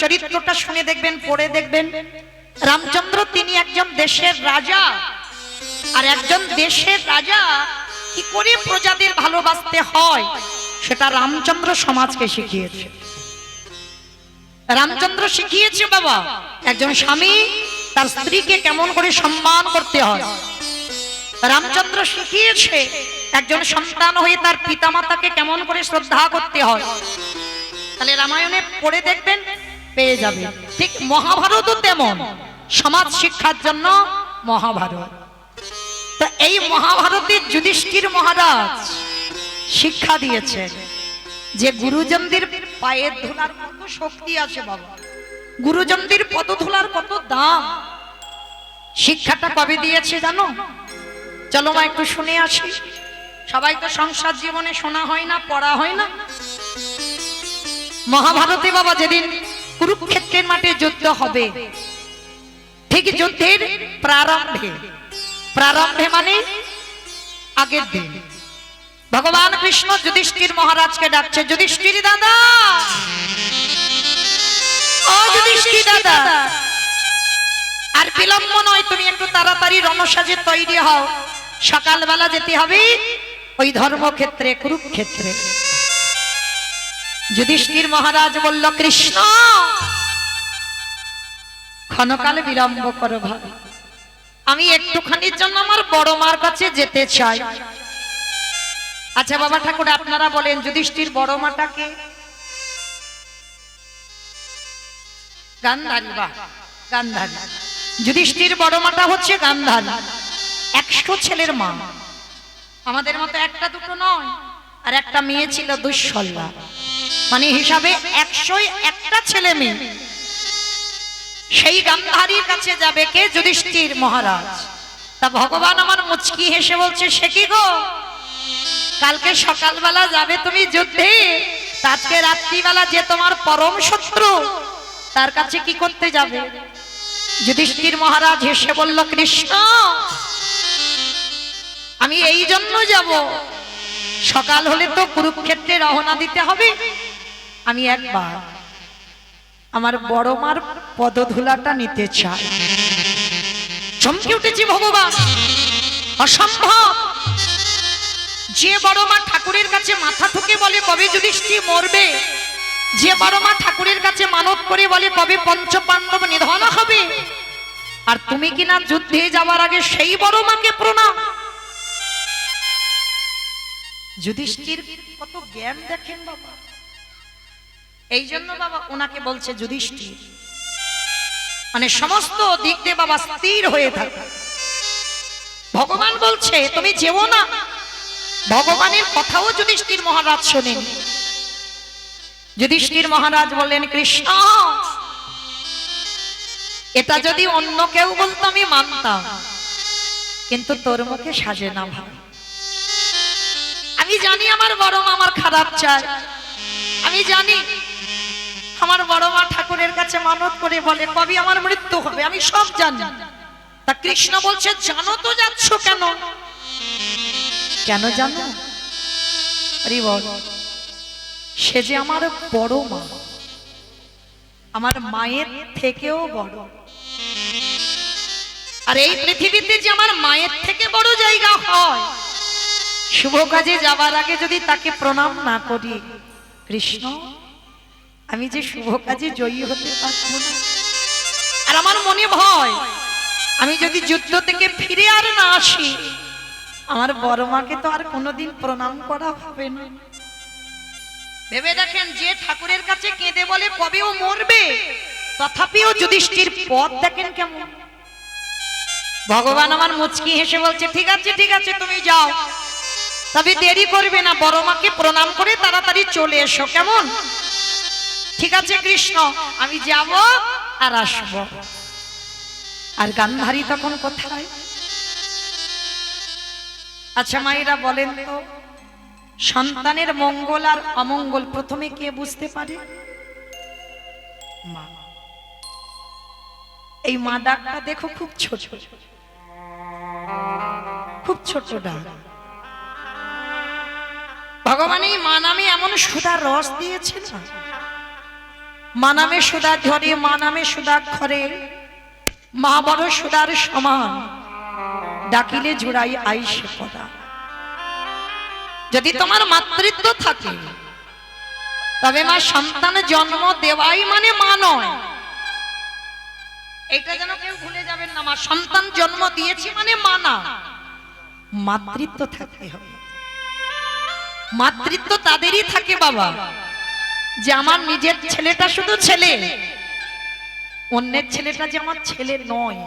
চরিত্রটা শুনে দেখবেন, পড়ে দেখবেন। রামচন্দ্র তিনি একজন দেশের রাজা, আর একজন দেশের রাজা কি করে প্রজাদের ভালোবাসতে হয় সেটা রামচন্দ্র সমাজকে শিখিয়েছে। রামচন্দ্র শিখিয়েছে বাবা একজন স্বামী তার স্ত্রীকে কেমন করে সম্মান করতে হয়। রামচন্দ্র শিখিয়েছে একজন সন্তান হয়ে তার পিতামাতাকে কেমন করে শ্রদ্ধা করতে হয়। তাহলে রামায়ণে পড়ে দেখবেন, পেয়ে যাবে। ঠিক মহাভারতও তেমন, সমাজ শিক্ষার জন্য মহাভারত। তো এই মহাভারতে যুধিষ্ঠির মহারাজ শিক্ষা দিয়েছেন যে গুরুজনদের পায়ের ধুলার কত শক্তি আছে বাবা, গুরুজনদের পদ ধুলার কত দাম। শিক্ষাটা কবে দিয়েছে জানো? চলো মা একটু শুনে আসি। সবাই তো সংসার জীবনে শোনা হয় না, পড়া হয় না। মহাভারতে বাবা যেদিন কুরুক্ষেত্রের মাঠে যুদ্ধ হবে, ঠিক যুদ্ধের প্রারম্ভে, প্রারম্ভে মানে আগের দিন ভগবান কৃষ্ণ যুধিষ্ঠির মহারাজকে ডাকছে, যুধিষ্ঠির দাদা, ও যুধিষ্ঠির দাদা, আর বিলম্ব নয়, তুমি একটু তাড়াতাড়ি রণসাজে তৈরি হও, সকালবেলা যেতে হবে ওই ধর্মক্ষেত্রে, কুরুক্ষেত্রে। যুধিষ্ঠির মহারাজ বলল, কৃষ্ণ ক্ষণকাল বিলম্ব করো ভাবি, আমি একটুখানির জন্য আমার বড় মার কাছে যেতে চাই। আচ্ছা বাবা ঠাকুর আপনারা বলেন যুধিষ্ঠির বড় মাটাকে? গান্ধারী। বা গান্ধারী। যুধিষ্ঠির বড় মাটা হচ্ছে গান্ধারী, 100 ছেলের মা। আমাদের মতো একটা দুটো নয়, আর একটা মেয়ে ছিল দুঃশলা, মানে হিসাবে 101টা ছেলে মেয়ে। সেই গান্ধারীর কাছে যাবে কে? যুধিষ্ঠির মহারাজ। তা ভগবান আমার মুচকি হেসে বলছে, সে কি গো, কালকে সকালবেলা যাবে তুমি যুদ্ধে, আজকে রাত্রিবেলা যে তোমার পরম শত্রু তার কাছে কি করতে যাবে? যুধিষ্ঠির মহারাজ হেসে বলল, কৃষ্ণ আমি এই জন্য যাব, সকাল হলে তো কুরুক্ষেত্রে রওনা দিতে হবে, আমি একবার আমার বড় মার পদধূলাটা নিতে চাই। চমকে উঠেছি ভগবান, অসম্ভব। যে বড় মা ঠাকুরের কাছে মাথা ঠুকে বলে কবে যুধিষ্ঠির মরবে, যে বড় মা ঠাকুরের কাছে মানত করে বলে কবে পঞ্চপাণ্ডব নিধন হবে, আর তুমি কিনা যুদ্ধে যাওয়ার আগে সেই বড় মাকে প্রণাম। যুধিষ্ঠির কত জ্ঞান দেখেন বাবা। এই জন্য বাবা ওনাকে বলছে যুধিষ্ঠির, মানে সমস্ত দিক দিয়ে বাবা স্থির হয়ে থাকে। ভগবান বলছে তুমি যেও না, ভগবানের কথাও যুধিষ্ঠির মহারাজ শোনেন। যুধিষ্ঠির মহারাজ বললেন, কৃষ্ণ এটা যদি অন্য কেউ বলতো আমি মানতাম, কিন্তু তোর মুখে সাজে না ভাই। আমি জানি আমার বড় মা আমার খারাপ চায়, আমি জানি আমার বড় মা ঠাকুরের কাছে মানত করে বলে কবে আমার মৃত্যু হবে, আমি সব জানি। তা কৃষ্ণ বলছে, জানো তো যাচ্ছ কেন? কেন জানো? আরে বল, সে যে আমার বড় মা, আমার মায়ের থেকেও বড়। আর এই পৃথিবীতে যে আমার মায়ের থেকে বড় জায়গা হয়, শুভ কাজে যাবার আগে যদি তাকে প্রণাম না করি, কৃষ্ণ আমি যে শুভ কাজে জয়ী হতে পারবো না। আর আমার মনে ভয়, আমি যদি যুদ্ধ থেকে ফিরে আর না আসি, আমার বড় মাকে তো আর কোনোদিন প্রণাম করা হবে না। ভেবে দেখেন, যে ঠাকুরের কাছে কেঁদে বলে কবে ও মরবে, তথাপিও যুধিষ্ঠির পথ দেখেন কেমন। ভগবান আমার মুচকি হেসে বলছে, ঠিক আছে ঠিক আছে তুমি যাও, তবে দেরি করবে না, বড় মাকে প্রণাম করে তাড়াতাড়ি চলে এসো, কেমন? ঠিক আছে কৃষ্ণ, আমি যাব আর আসব। আর গান্ধারী তখন কোথায়? আচ্ছা মায়েরা বলেন তো, সন্তানের মঙ্গল আর অমঙ্গল প্রথমে কে বুঝতে পারে? মা। এই মা ডাকটা দেখো খুব ছোট, খুব ছোট ডাক। ভগবান এই মা নামে এমন সুধার রস দিয়েছে না, মা নামে সুধা ঝরে, মা নামে সুধা খরে, মা বড় সুধার সমান, ডাকিলে জুড়াই আইসে পদা। যদি তোমার মাতৃত্ব থাকে তবে মা সন্তান জন্ম দেওয়াই মানে মা নয়, এটা যেন কেউ ভুলে যাবেন না। মা সন্তান জন্ম দিয়েছি মানে মা না, মাতৃত্ব থাকতে হবে। মাতৃত্ব তাদেরই থাকে বাবা যে আমার নিজের ছেলেটা শুধু ছেলে, অন্যের ছেলেটা যে আমার ছেলে নয়।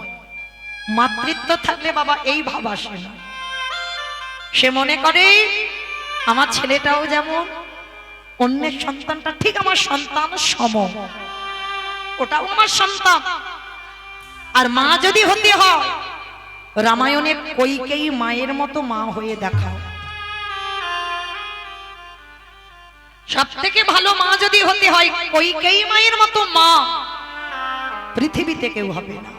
মাতৃত্ব থাকলে বাবা এই ভাব আসে না। সে মনে করে আমার ছেলেটাও যেমন অন্যের সন্তানটা ঠিক আমার সন্তান সম, ওটাও আমার সন্তান। আর মা যদি হতে হয়, রামায়ণে কইকেয়ী মায়ের মতো মা হয়ে দেখাও। সব থেকে ভালো মা যদি হতে হয়, কইকেয়ী মায়ের মতো মা পৃথিবীতে কেউ হবে না।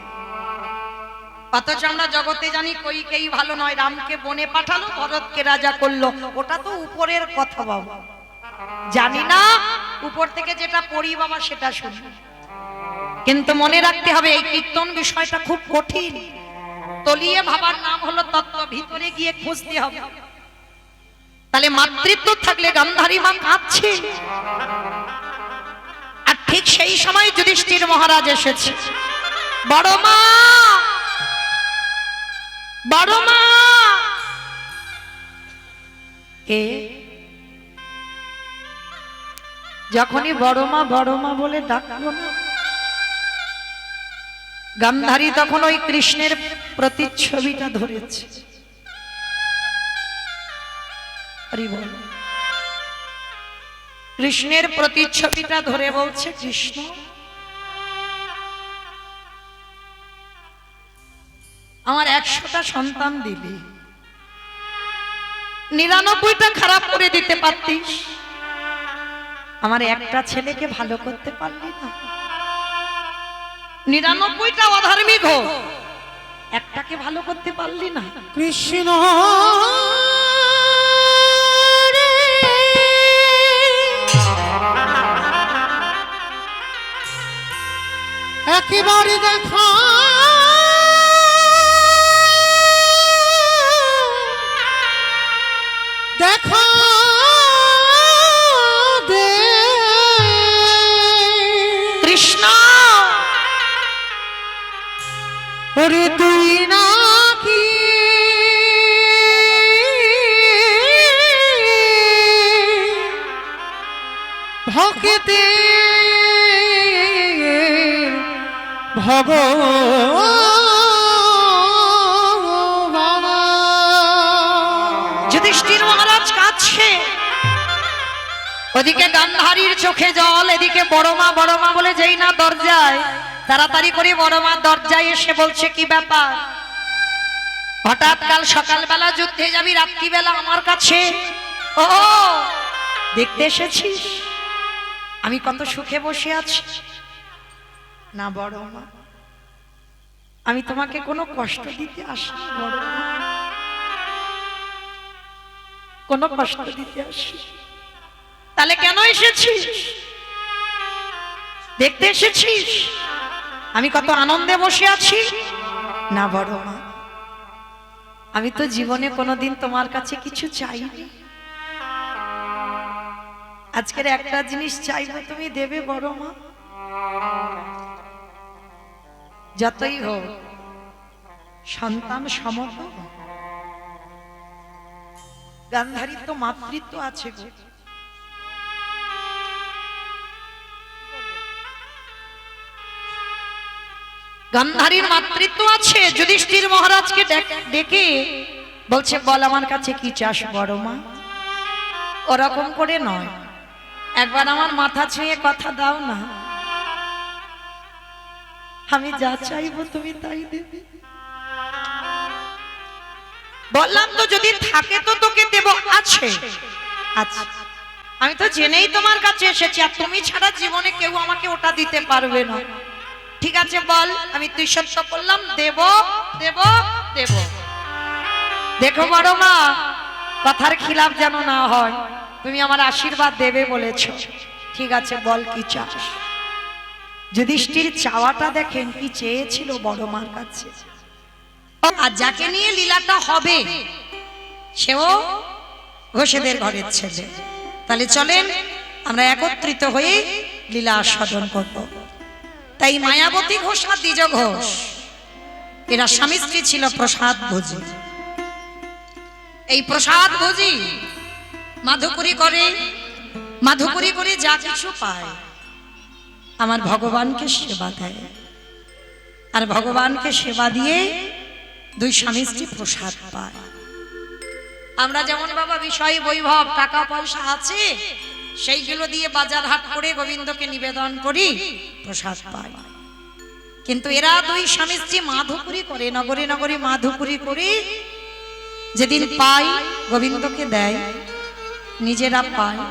অথচ আমরা জগতে জানি কইকেয়ী ভালো নয়, রামকে বনে পাঠালো, ভরতকে রাজা করলো, ওটা তো উপরের কথা বাবা। জানি না উপর থেকে যেটা পড়ি বাবা সেটা শুনি, কিন্তু মনে রাখতে হবে এই কীর্তন বিষয়টা খুব কঠিন। তলিয়ে ভাবার নাম হলো তত্ত্ব, ভিতরে গিয়ে খুঁজতে হবে। তাহলে মাতৃত্ব থাকলে গান্ধারী মা কাঁদছে, আর ঠিক সেই সময় যুধিষ্ঠির মহারাজ এসেছে। বড় মা, বড় মা। কে? যখনই বড় মা বলে ডাকলো না, গান্ধারী তখন ওই কৃষ্ণের প্রতিচ্ছবিটা ধরেছে। কৃষ্ণের প্রতিচ্ছবিটা ধরে বলছে, কৃষ্ণ আমার 100টা সন্তান দিবি, 99টা খারাপ করে দিতে পারতিস, আমার একটা ছেলেকে ভালো করতে পারলি না। 99টা অধার্মিক হোক, একটাকে ভালো করতে পারলি না। কৃষ্ণ একেবারে দেখা দেখা দে কৃষ্ণ। ওরে তুই নাকি ভক্তে ভগবান। যুধিষ্ঠির মহারাজ কাঁদছে, ওদিকে গান্ধারীর চোখে জল, এদিকে বড় মা বলে যেই না দরজায়, তাড়াতাড়ি করে বড় মা দরজায় এসে বলছে, কি ব্যাপার? হঠাৎ কাল সকালবেলা যুদ্ধে যাবি, রাত্রিবেলা আমার কাছে ও দেখতে এসেছিস আমি কত সুখে বসে আছি? না বড় মা, আমি তোমাকে কোনো কষ্ট দিতে আসিনি বড় মা, কোনো কষ্ট দিতে আসি। তাহলে কেন এসেছিস? দেখতে এসেছিস আমি কত আনন্দে বসে আছি? না বড় মা, আমি তো জীবনে কোনোদিন তোমার কাছে কিছু চাইনি, আজকের একটা জিনিস চাইবো, তুমি দেবে বড় মা। যতই হোক সন্তান সমত, গান্ধারীর তো মাতৃত্ব আছে গো। গান্ধারীর মাতৃত্ব আছে। যুধিষ্ঠির মহারাজকে ডেকে বলছে, বল আমার কাছে কি চাস বড় মা? ওরকম করে নয়, একবার আমার মাথা ছুঁয়ে কথা দাও না, আমি যা চাইবো তুমি তাই দেবে। বললাম তো যদি থাকে তো তোকে দেব। আছে, আচ্ছা আমি তো জেনেই তোমার কাছে এসেছি, আর তুমি ছাড়া জীবনে কেউ আমাকে ওটা দিতে পারবে না। ঠিক আছে বল, আমি তুই সত্য করলাম, দেব দেব দেব। দেখো বড় মা, কথার খিলাফ যেন না হয়, তুমি আমার আশীর্বাদ দেবে বলেছ, ঠিক আছে বল কি চাস? যুধিষ্ঠির চাওয়াটা দেখেন কি চেয়েছিল বড় মার কাছে, আর যাকে নিয়ে লীলাটা হবে সেও ঘোষেদের ঘরের ছেলে। তাহলে চলেন আমরা একত্রিত হয়ে লীলা আস্বাদন করব। তাই মায়াবতী ঘোষ আর দ্বিজ ঘোষ এরা স্বামী স্ত্রী ছিল প্রসাদ ভোজী। এই প্রসাদ ভোজী মাধুকরী করে যা কিছু পায় আমার ভগবানকে সেবা দেয়, আর ভগবানকে সেবা দিয়ে দুই স্বামী স্ত্রী প্রসাদ পায়। আমরা যেমন বাবা বিষয় বৈভব টাকা পয়সা আছে সেইগুলো দিয়ে বাজার হাট করে গোবিন্দকে নিবেদন করি, প্রসাদ পাই। কিন্তু এরা দুই স্বামী স্ত্রী মাধুকরী করে, নগরে নগরে মাধুকরী করে যেদিন পাই গোবিন্দকে দেয়, নিজেরা পায়,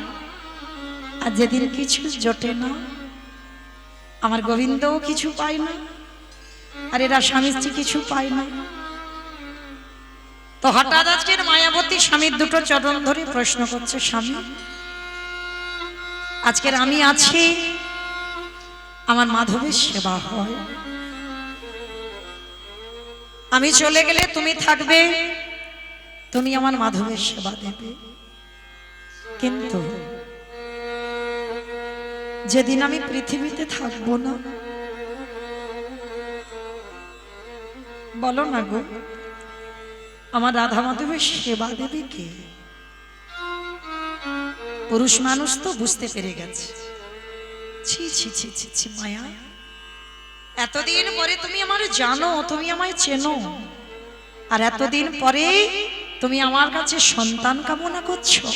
আর যেদিন কিছু জোটে না আমার গোবিন্দও কিছু পায় না, আর এরা স্বামী স্ত্রী কিছু পায় না। তো হঠাৎ আজকের মায়াবতী স্বামীর দুটো চরণ ধরে প্রশ্ন করছে, স্বামী আজকের আমি আছি, আমার মাধবের সেবা হয়, আমি চলে গেলে তুমি থাকবে, তুমি আমার মাধবের সেবা দেবে, কিন্তু যেদিন আমি পৃথিবীতে থাকবো না, বলো না গো আমার রাধা মাধবের সেবা দেবে কে? পুরুষ মানুষ তো বুঝতে পেরে গেছে, ছি ছি ছি ছি ছি মায়া, এতদিন পরে তুমি আমার জানো, তুমি আমায় চেনো, আর এতদিন পরে তুমি আমার কাছে সন্তান কামনা করছো।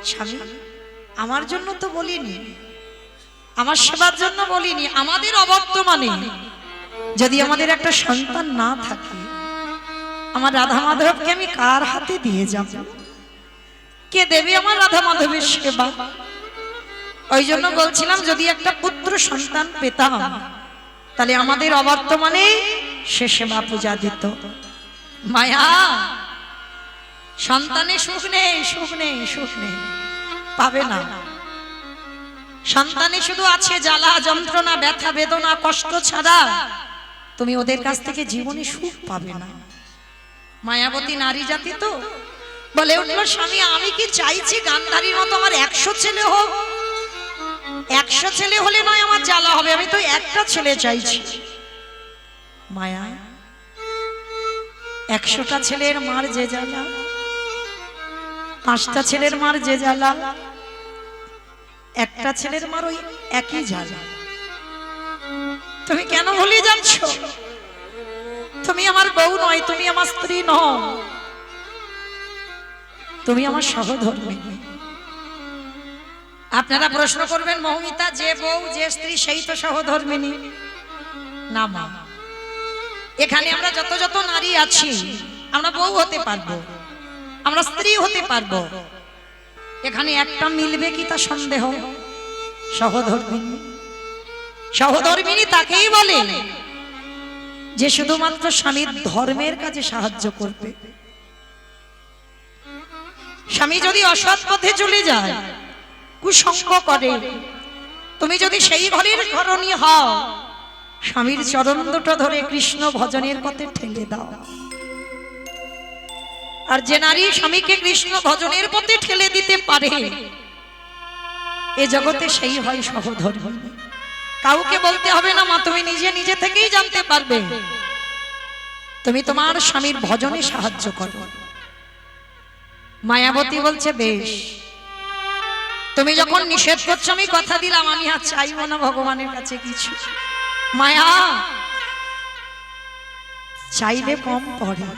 স্বামী আমার জন্য তো বলিনি, আমার সেবার জন্য বলিনি, আমাদের অবর্তমানে যদি আমাদের একটা সন্তান না থাকে আমার রাধা মাধবকে আমি কার হাতে দিয়ে যাব? কে দেবে আমার রাধা মাধবের সেবা? ওই জন্য বলছিলাম যদি একটা পুত্র সন্তান পেতাম তাহলে আমাদের অবর্তমানে সে সেবা পূজা দিত। মায়া সন্তানে সুখ নেই, সুখ নেই, সুখ নেই, পাবে না। সন্তানে শুধু আছে জ্বালা যন্ত্রণা ব্যথা বেদনা কষ্ট ছাড়া তুমি ওদের কাছ থেকে জীবনে সুখ পাবে না। মায়াবতী নারী জাতি তো বলে উঠলো, স্বামী আমি কি চাইছি গান্ধারীর মতো আমার 100 ছেলে হোক? 100 ছেলে হলে নয় আমার জ্বালা হবে, আমি তো একটা ছেলে চাইছি। মায়া 100টা ছেলের মার যে জ্বালা, 5টা ছেলের মার যে জ্বালা, একটা ছেলের মার ওই একই জ্বালা। তুমি কেন ভুলে যাচ্ছ? তুমি আমার বউ নয়, তুমি আমার স্ত্রী নও, তুমি আমার সহধর্মিণী। আপনারা প্রশ্ন করবেন মৌমিতা যে বউ যে স্ত্রী সেই তো সহধর্মিণী? না মা, এখানে আমরা যত যত নারী আছি আমরা বউ হতে পারবো, আমরা স্ত্রী হতে পারবো, এখানে একটা মিলবে কি তা সন্দেহ? সহধর্মিণী। সহধর্মিণী তাকেই বলে যে শুধুমাত্র স্বামীর ধর্মের কাজে সাহায্য করবে। স্বামী যদি অসৎ পথে চলে যায়, কুসঙ্গ করে, তুমি যদি সেই ঘরের ঘরণী হও, স্বামীর চরণ দুটো ধরে কৃষ্ণ ভজনের পথে ঠেলে দাও। আর যে নারী স্বামীকে কৃষ্ণ ভজনের পথে ঠেলে দিতে পারে এ জগতে সেই হয় সহধর্মিণী। কাউকে বলতে হবে না মা, তুমি নিজে নিজে থেকেই জানতে পারবে। তুমি তোমার স্বামীর ভজনে সাহায্য করো। মায়াবতী বলছে বেশ, তুমি যখন নিষেধ করছো আমি কথা দিলাম, আমি আর চাইবো না ভগবানের কাছে কিছু। মায়া চাইলে কম পড়ে,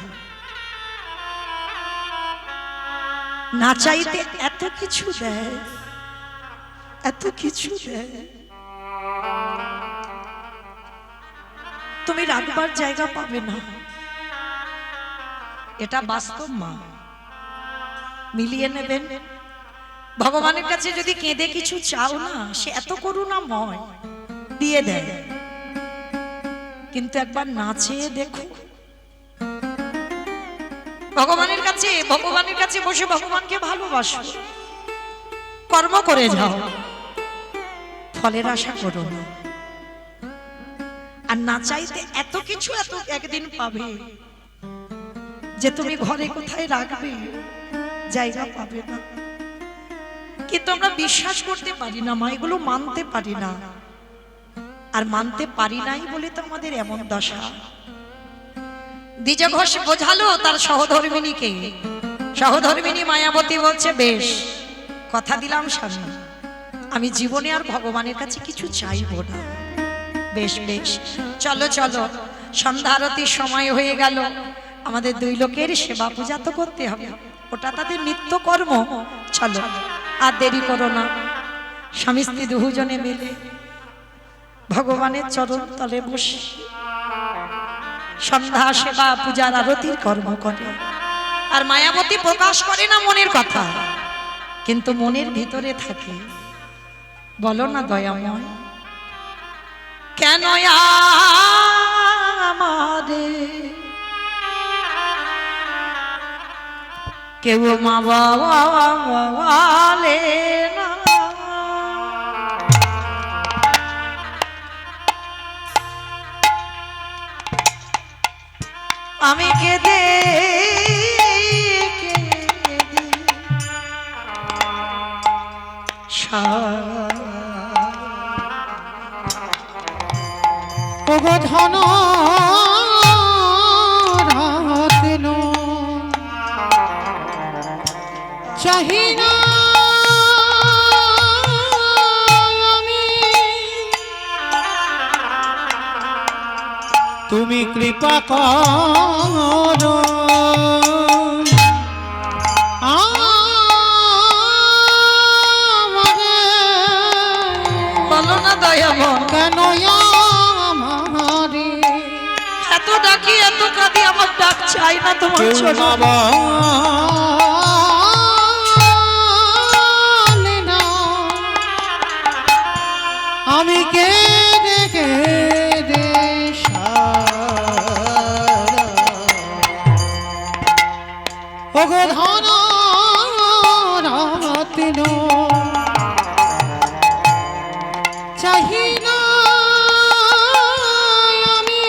না চাইতে এত কিছু দেয়, এত কিছু দেয়, তুমি রাখবার জায়গা পাবে না। এটা বাস্তব মা, মিলিয়ে নেবেন। ভগবানের কাছে যদি কেঁদে কিছু চাও না, সে এত করুণাময়, দিয়ে দেয়। কিন্তু একবার না চেয়ে দেখো, ভগবানের কাছে বসে ভগবানকে ভালোবাসো, কর্ম করে যাও, ফলের আশা করো না। আর না চাইতে এত কিছু এত একদিন পাবে যে তুমি ঘরে কোথায় রাখবে জায়গা পাবে না। কিন্তু আমরা বিশ্বাস করতে পারি না মা, এগুলো মানতে পারি না। আর মানতে পারি নাই বলে তো আমাদের এমন দশা। দ্বিজ ঘোষ বোঝালো তার সহধর্মিনীকে। সহধর্মিনী মায়াবতী বলছে, বেশ কথা দিলাম স্বামী, আমি জীবনে আর ভগবানের কাছে কিছু চাইবো না। বেশ বেশ, চলো চলো, সন্ধ্যা আরতির সময় হয়ে গেল, আমাদের দুই লোকের সেবা পূজা তো করতে হবে, ওটা তাদের নিত্য কর্ম। চলো আর দেরি করো না। স্বামী স্ত্রী দুজনে মিলে ভগবানের চরণ তলে বসে সন্ধ্যা সেবা পূজার আরতির কর্ম করে। আর মায়াবতী প্রকাশ করে না মনের কথা, কিন্তু মনের ভিতরে থাকে। বলো না দয়াময়, কেন আমারে কেউ মা বাবা না, আমি কেঁদে ওগো ধন রাতেন চাহি না আমি, তুমি কৃপা করো বলো না দয়াময়, কেন আমারে এত ডাকি এত কাঁদি, আমার ডাক চাই না তোমার কেউ চরণে। বাবা না, আমি কেঁদে কেঁদে ওগো ধন রাতিন চাহি না আমি,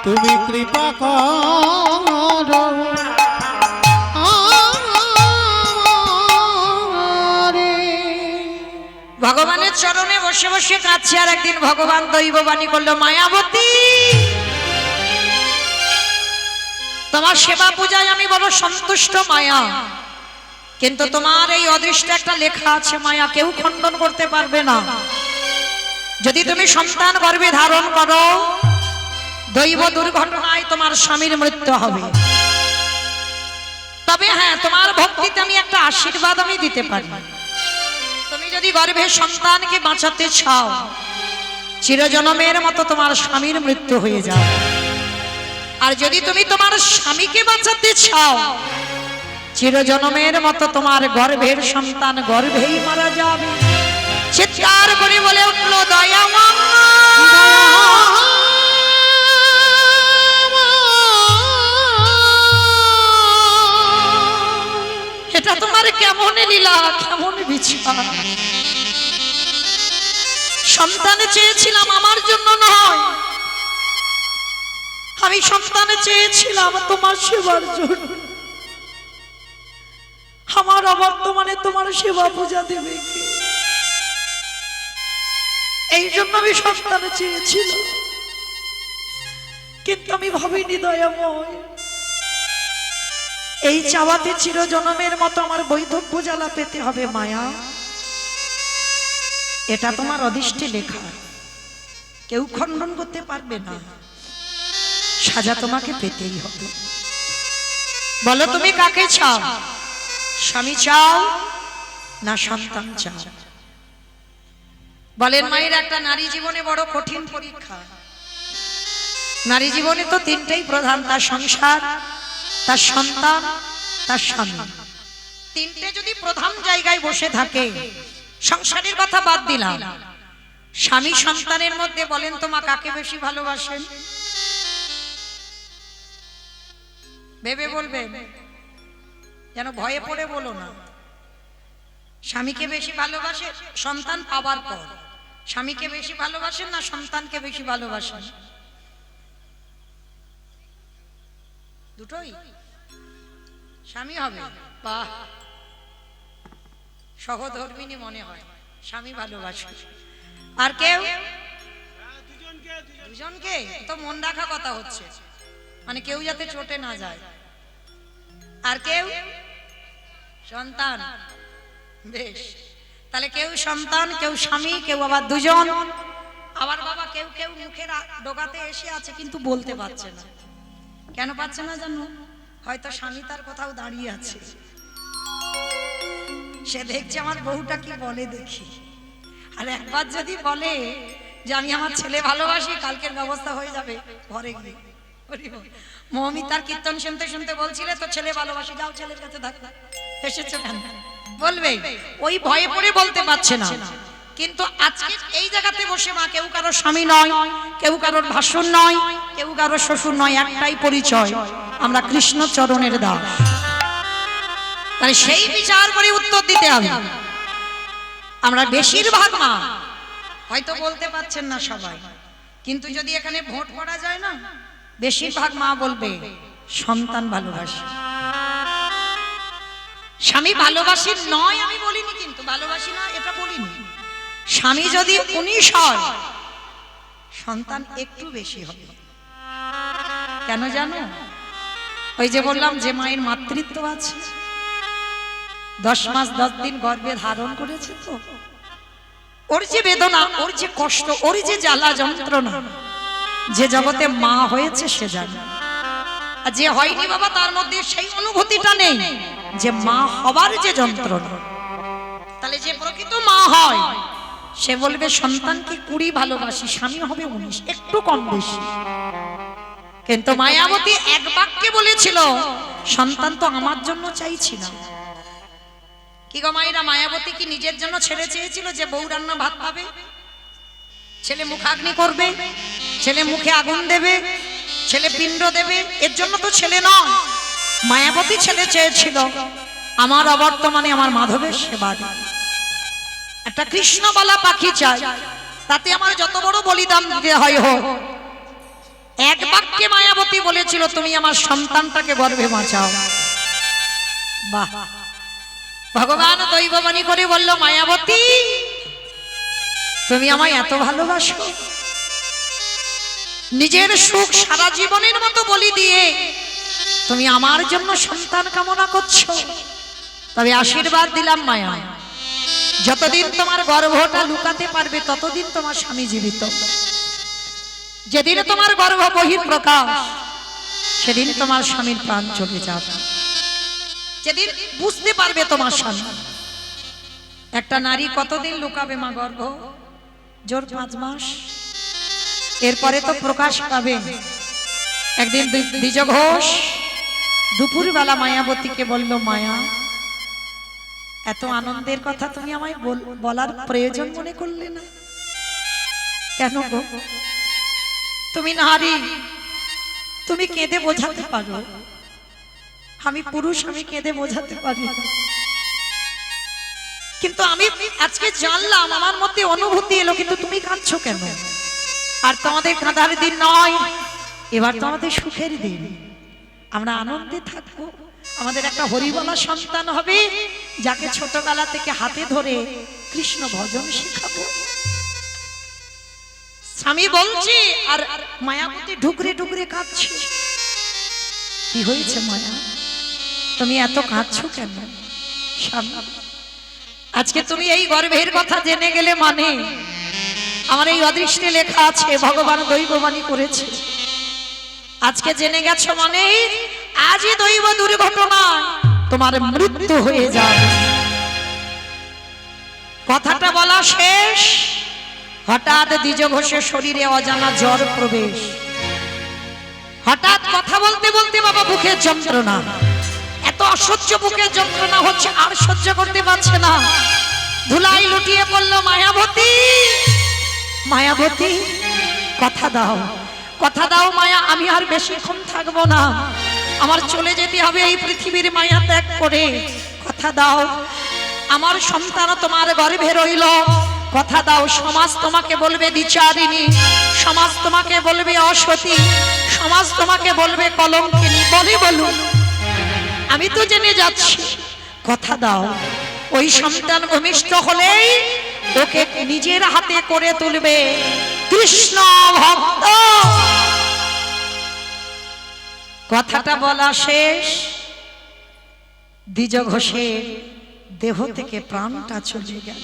তুমি কৃপা করো আমারে। ভগবানের চরণে বসে বসে কাঁদছে। আর একদিন ভগবান দৈববাণী করলো, মায়াবতী তোমার সেবা পূজায় আমি বড় সন্তুষ্ট মায়া, কিন্তু তোমার এই অদৃষ্টে একটা লেখা আছে মায়া, কেউ খণ্ডন করতে পারবে না। যদি তুমি সন্তান গর্ভে ধারণ করো, দৈব দুর্ঘটনায় তোমার স্বামীর মৃত্যু হবে। তবে হ্যাঁ, তোমার ভক্তিতে আমি একটা আশীর্বাদ আমি দিতে পারি। তুমি যদি গর্ভে সন্তানকে বাঁচাতে চাও, চিরজনমের মতো তোমার স্বামীর মৃত্যু হয়ে যাবে। আর যদি তুমি তোমার স্বামীকে বাঁচাতে চাও, চিরজনমের মতো তোমার গর্ভের সন্তান গর্ভেই মারা যাবে। চিৎকার করে বলে উঠল, দয়াময় এটা তোমার কেমন লীলা, কেমন বিচার। সন্তান চেয়েছিলাম আমার জন্য নয়, আমি সন্তান চেয়েছিলাম তোমার সেবার জন্য। আমার অবর্তমানে তোমার সেবা পূজা দেবে কে? এই জন্য আমি সন্তান চেয়েছিলাম, কিন্তু আমি ভাবিনি দয়াময় এই চাওয়াতে চিরজনমের মতো আমার বৈধব্য জ্বালা পেতে হবে। মায়া, এটা তোমার অদৃষ্টে লেখা, কেউ খণ্ডন করতে পারবে না। সাজা তোমাকে পেতেই হবে। বলো তুমি কাকে চাও? স্বামী চাও না সন্তান চাও? বলেন মায়ের, একটা নারী জীবনে বড় কঠিন পরীক্ষা। নারী জীবনে তো তিনটেই প্রধান, তার সংসার, তার সন্তান, তার স্বামী। তিনটে যদি প্রধান জায়গায় বসে থাকে, সংসারের কথা বাদ দিলাম, স্বামী সন্তানের মধ্যে বলেন তো মা কাকে বেশি ভালোবাসেন? ভেবে বলবেন, যেন ভয়ে পড়ে বলো না। স্বামীকে বেশি ভালোবাসে সন্তান পাবার পর, স্বামীকে বেশি ভালোবাসেন না সন্তানকে বেশি ভালোবাসেন? দুটোই স্বামী হবে। বাহ, সহধর্মিনী মনে হয়, স্বামী ভালোবাসে। আর কেউ? দুজনকে তো মন রাখা কথা হচ্ছে, মানে কেউ যাতে চটে না যায়। আর কেউ? সন্তান। বেশ, তাহলে কেউ সন্তান, কেউ স্বামী, কেউ আবার দুজন। আবার বাবা কেউ কেউ মুখের ডোকাতে এসে আছে কিন্তু বলতে পারছে না। কেন পারছে না জানো? হয়তো স্বামী তার কোথাও দাঁড়িয়ে আছে, সে দেখছে আমার বউটা কি বলে দেখি। আর একবার যদি বলে যে আমি আমার ছেলে ভালোবাসি, কালকের ব্যবস্থা হয়ে যাবে ঘরে গিয়ে। মৌমি তার কীর্তন শুনতে শুনতে বলছিলে তো ছেলে ভালোবাসি, যাও ছেলের কাছে থাক। এসেছো কেন বলবে, ওই ভয়ে পড়ে বলতে পারছে না। কিন্তু আজকে এই জায়গাতে বসে মা কেউ কারোর স্বামী নয়, কেউ কারোর ভাসুর নয়, কেউ কারোর শ্বশুর নয়, একটাই পরিচয়, আমরা কৃষ্ণ চরণের দাস। তাহলে সেই বিচার করে উত্তর দিতে হবে। আমরা বেশিরভাগ মা হয়তো বলতে পারছেন না সবাই, কিন্তু যদি এখানে ভোট করা যায় না, বেশিরভাগ মা বলবে সন্তান ভালোবাসি। স্বামী ভালোবাসি নয় আমি বলিনি, কিন্তু ভালোবাসি না এটা বলিনি। স্বামী যদি 19 হয়, সন্তান একটু বেশি হবে। কেন জানো? ওই যে বললাম যে মায়ের মাতৃত্ব আছে, 10 মাস 10 দিন গর্ভে ধারণ করেছে, তো ওর যে বেদনা, ওর যে কষ্ট, ওর যে জ্বালা যন্ত্রণা, যে জগতে মা হয়েছে সে জানে। আর যে হয়নি বাবা, তার মধ্যে সেই অনুভূতিটা নেই যে মা হবার যে যন্ত্রণা। তাহলে যে প্রকৃত মা হয় সে বলবে সন্তানকে 20 ভালোবাসি, স্বামী হবে 19, একটু কম বেশি। কিন্তু মায়াবতী এক বাক্যে বলেছিল সন্তান তো আমার জন্য চাইছি না। কি গো মায়েরা, মায়াবতী কি নিজের জন্য ছেলে চেয়েছিল যে বউ রান্না ভাত পাবে, ছেলে মুখাগ্নি করবে, ছেলে মুখে আগুন দেবে, ছেলে পিণ্ড দেবে? এর জন্য তো ছেলে নয়। মায়াবতী ছেলে চেয়েছিল আমার অবর্তমানে আমার মাধবের সেবা, একটা কৃষ্ণবালা পাখি চাই, তাতে আমার যত বড় বলিদান দিতে হয় হোক। এক বাক্যে মায়াবতী বলেছিল তুমি আমার সন্তানটাকে গর্ভে বাঁচাও। বাহ, ভগবান দৈববাণী করে বলল মায়াবতী তুমি আমায় এত ভালোবাসো, নিজের সুখ সারা জীবনের মতো বলি দিয়ে তুমি আমার জন্য সন্তান কামনা করছো। তবে আশীর্বাদ দিলাম মায়া, যতদিন তোমার গর্ভটা লুকাতে পারবে ততদিন তোমার স্বামী জীবিত। যেদিন তোমার গর্ভ বহিঃপ্রকাশ, সেদিন তোমার স্বামীর প্রাণ চলে যাবে। যেদিন বুঝতে পারবে তোমার স্বামী। একটা নারী কতদিন লুকাবে মা গর্ভ? জোর 5 মাস, এরপরে তো প্রকাশ পাবে। একদিন দ্বিজ ঘোষ দুপুরবেলা মায়াবতীকে বলল, মায়া এত আনন্দের কথা তুমি আমায় বলার প্রয়োজন মনে করলে না কেন গো? তুমি নারী, তুমি কেঁদে বোঝাতে পারো, আমি পুরুষ, আমি কেঁদে বোঝাতে পারি না। কিন্তু আমি আজকে জানলাম, আমার মধ্যে অনুভূতি এলো, কিন্তু তুমি কাঁদছো কেন? আর তোমাদের কাঁদার দিন নয়, এবার তোমাদের সুখের দিন। আমরা আনন্দে থাকবো, আমাদের একটা হরিবলা সন্তান হবে, যাকে ছোটবেলা থেকে হাতে ধরে কৃষ্ণ ভজন শেখাবো। স্বামী বলছে, আর মায়াবতী ঢুকরে ঢুকরে কাঁদছে। কি হয়েছে মায়া, তুমি এত কাঁদছো কেন? স্বামী আজকে তুমি এই গর্ভের কথা জেনে গেলে, মানে আমার এই অদৃষ্টে লেখা আছে, ভগবান দৈববাণী করেছে, আজকে জেনে গেছো মানে আজই দৈব দুর্ঘটনা তোমার মৃত্যু হয়ে যাবে। কথাটা বলা শেষ, হঠাৎ দ্বিজ ঘোষের শরীরে অজানা জ্বর প্রবেশ। হঠাৎ কথা বলতে বলতে বাবা বুকের যন্ত্রণা, এত অসহ্য বুকের যন্ত্রণা হচ্ছে, আর সহ্য করতে পারছে না। ধুলাই লুটিয়ে পড়ল, মায়াবতী মায়াবতী কথা দাও, কথা দাও মায়া, আমি আর বেশিক্ষণ থাকবো না, আমার চলে যেতে হবে এই পৃথিবীর মায়া ত্যাগ করে। কথা দাও, আমার সন্তান তোমার গর্ভে রইল, কথা দাও, সমাজ তোমাকে বলবে দ্বিচারিণী, সমাজ তোমাকে বলবে অসতী, সমাজ তোমাকে বলবে কলঙ্কিনী। বলে বলুন, আমি তো জেনে যাচ্ছি। কথা দাও, ওই সন্তান ভূমিষ্ঠ হলেই তোকে নিজের হাতে করে তুলবে কৃষ্ণ ভক্ত। কথাটা বলা শেষ, দ্বিজ ঘোষের দেহ থেকে প্রাণটা চলে গেল।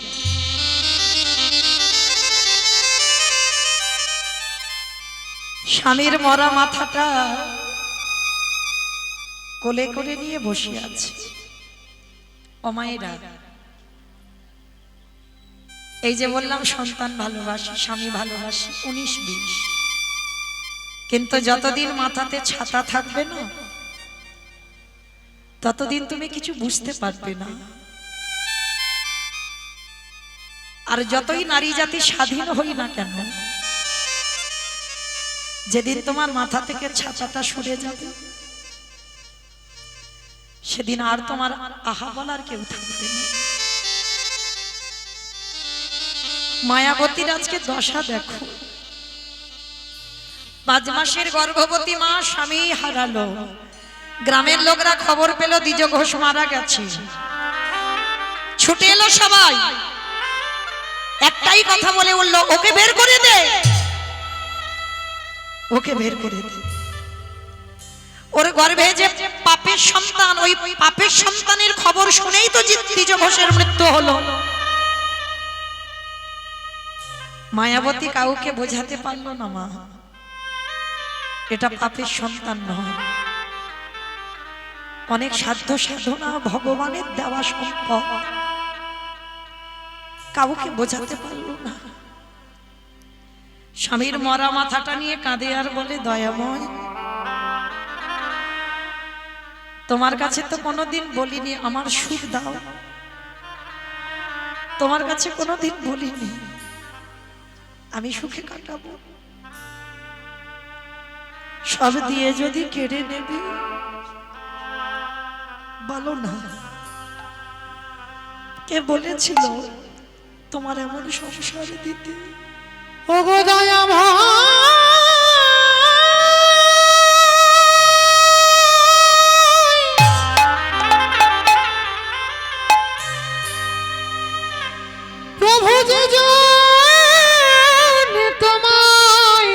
স্বামীর মরা মাথাটা কোলে করে নিয়ে বসে আছে। অমায়েরা, এই যে বললাম সন্তান ভালোবাসি, স্বামী ভালোবাসি, 19-20, কিন্তু যতদিন মাথাতে ছাতা থাকবে না ততদিন তুমি কিছু বুঝতে পারবে না। আর যতই নারী জাতি স্বাধীন হই না কেন, যেদিন তোমার মাথা থেকে ছাতাটা সরে যাবে সেদিন আর তোমার আহা বলার কেউ থাকবে না। মায়াবতীর আজকে দশা দেখো। 5 মাসের গর্ভবতী মা স্বামী হারালো, গ্রামের লোকরা খবর পেল দ্বিজ ঘোষ মারা গেছে। ছুটে এলো সবাই, একটাই কথা বলে উঠল, ওকে বের করে দে, ওকে বের করে দে। ওর গর্ভে যে পাপের সন্তান, ওই পাপের সন্তানের খবর শুনেই তো দ্বিজ ঘোষের মৃত্যু হলো। মায়াবতী কাউকে বোঝাতে পারলো না, মা এটা পাপের সন্তান নয়, অনেক সাধ্য সাধনা ভগবানের দেওয়া সম্পদ। কাউকে বোঝাতে পারলো না। স্বামীর মরা মাথাটা নিয়ে কাঁদে আর বলে, দয়াময়, তোমার কাছে তো কোনোদিন বলিনি আমার সুখ দাও, তোমার কাছে কোনোদিন বলিনি আমি সুখে কাটাবো, সব দিয়ে যদি কেড়ে নেবে বলো না। কে বলেছিল তোমার এমন সংসার দিতে? ওগো দয়াময়, প্রভু যে জন তোমায়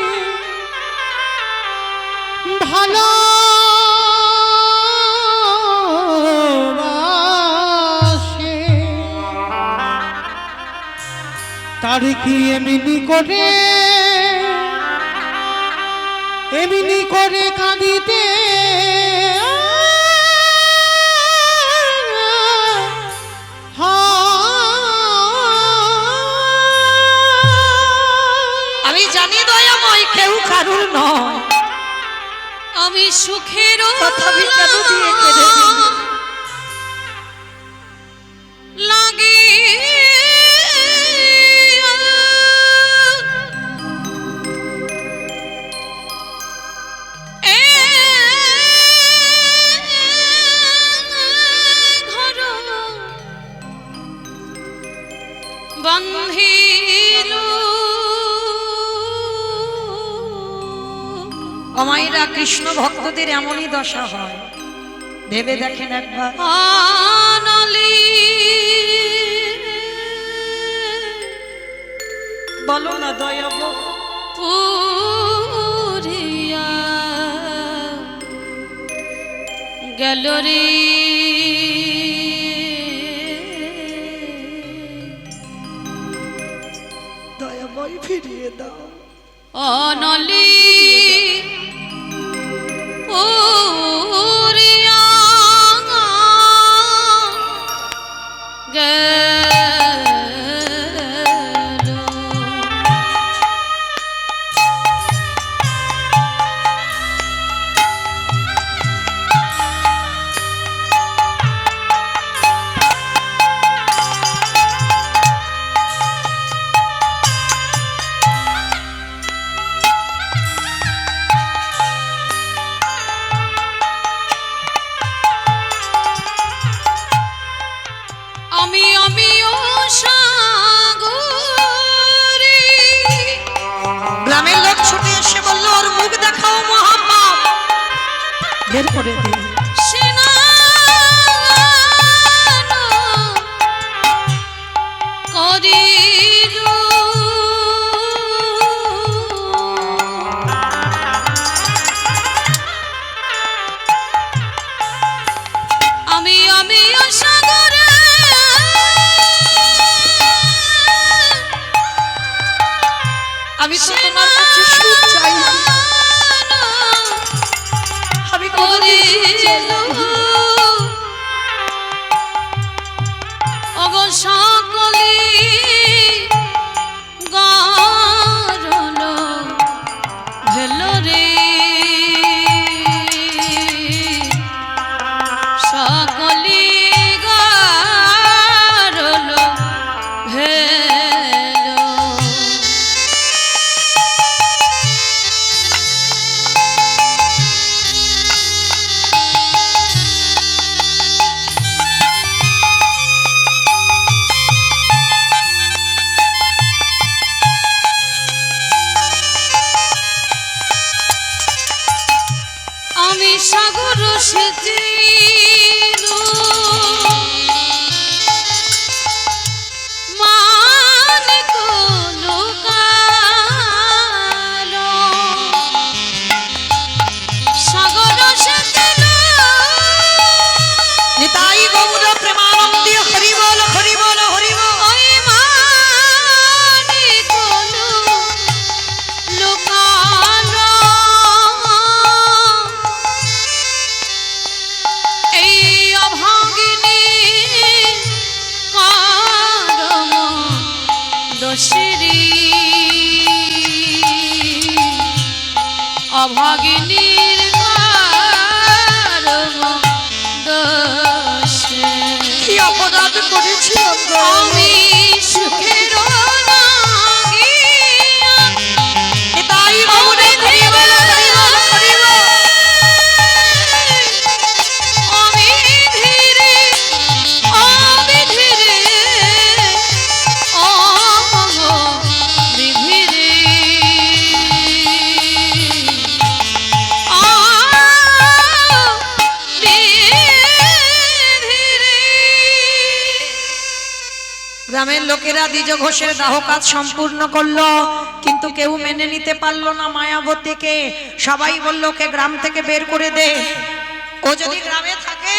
ভালোবাসে, তার কি এমনি করে কাঁদিতে আমি জানি দয়াময় কেউ কারুর নয়, আমি সুখের তথাপি কেন দিয়ে কেঁদে দিলি? লাগে অমায়েরা, কৃষ্ণ ভক্তদের এমনই দশা হয়, ভেবে দেখেন একবার। আনালি বলো না দয়াব, পুরিয়া গেল রে দয়াময় ফিরিয়ে দাও। অনলি পুরিয়া গেল। করে দে। আমি তো তোমার কাছে সুখ চাই, আমি কোনোদিন সুখ চাই না। সকলি গারল ভেলো রে, সকলি গারল ভেলো। আমি সাগর সেচি মানিক লোকালো, সাগর সেচিল নিতাই গৌর প্রেমানন্দে হরি বল হরি বল হরি বল। ওই মানিক লোকালো, এই অভাগিনী কারম দোষিনী, অভাগিনীর কারম দোষে কি অপরাধ করেছি আমরা? আমি সুখের লাগিয়া নিতাই গৌর হরি বল হরি বল হরি বল। আমি ধীরে গ্রামের লোকেরা দ্বিজ ঘোষের দাহ কাজ সম্পূর্ণ করলো, কিন্তু কেউ মেনে নিতে পারলো না মায়াবতীকে। সবাই বলল ওকে গ্রাম থেকে বের করে দে, ও যদি গ্রামে থাকে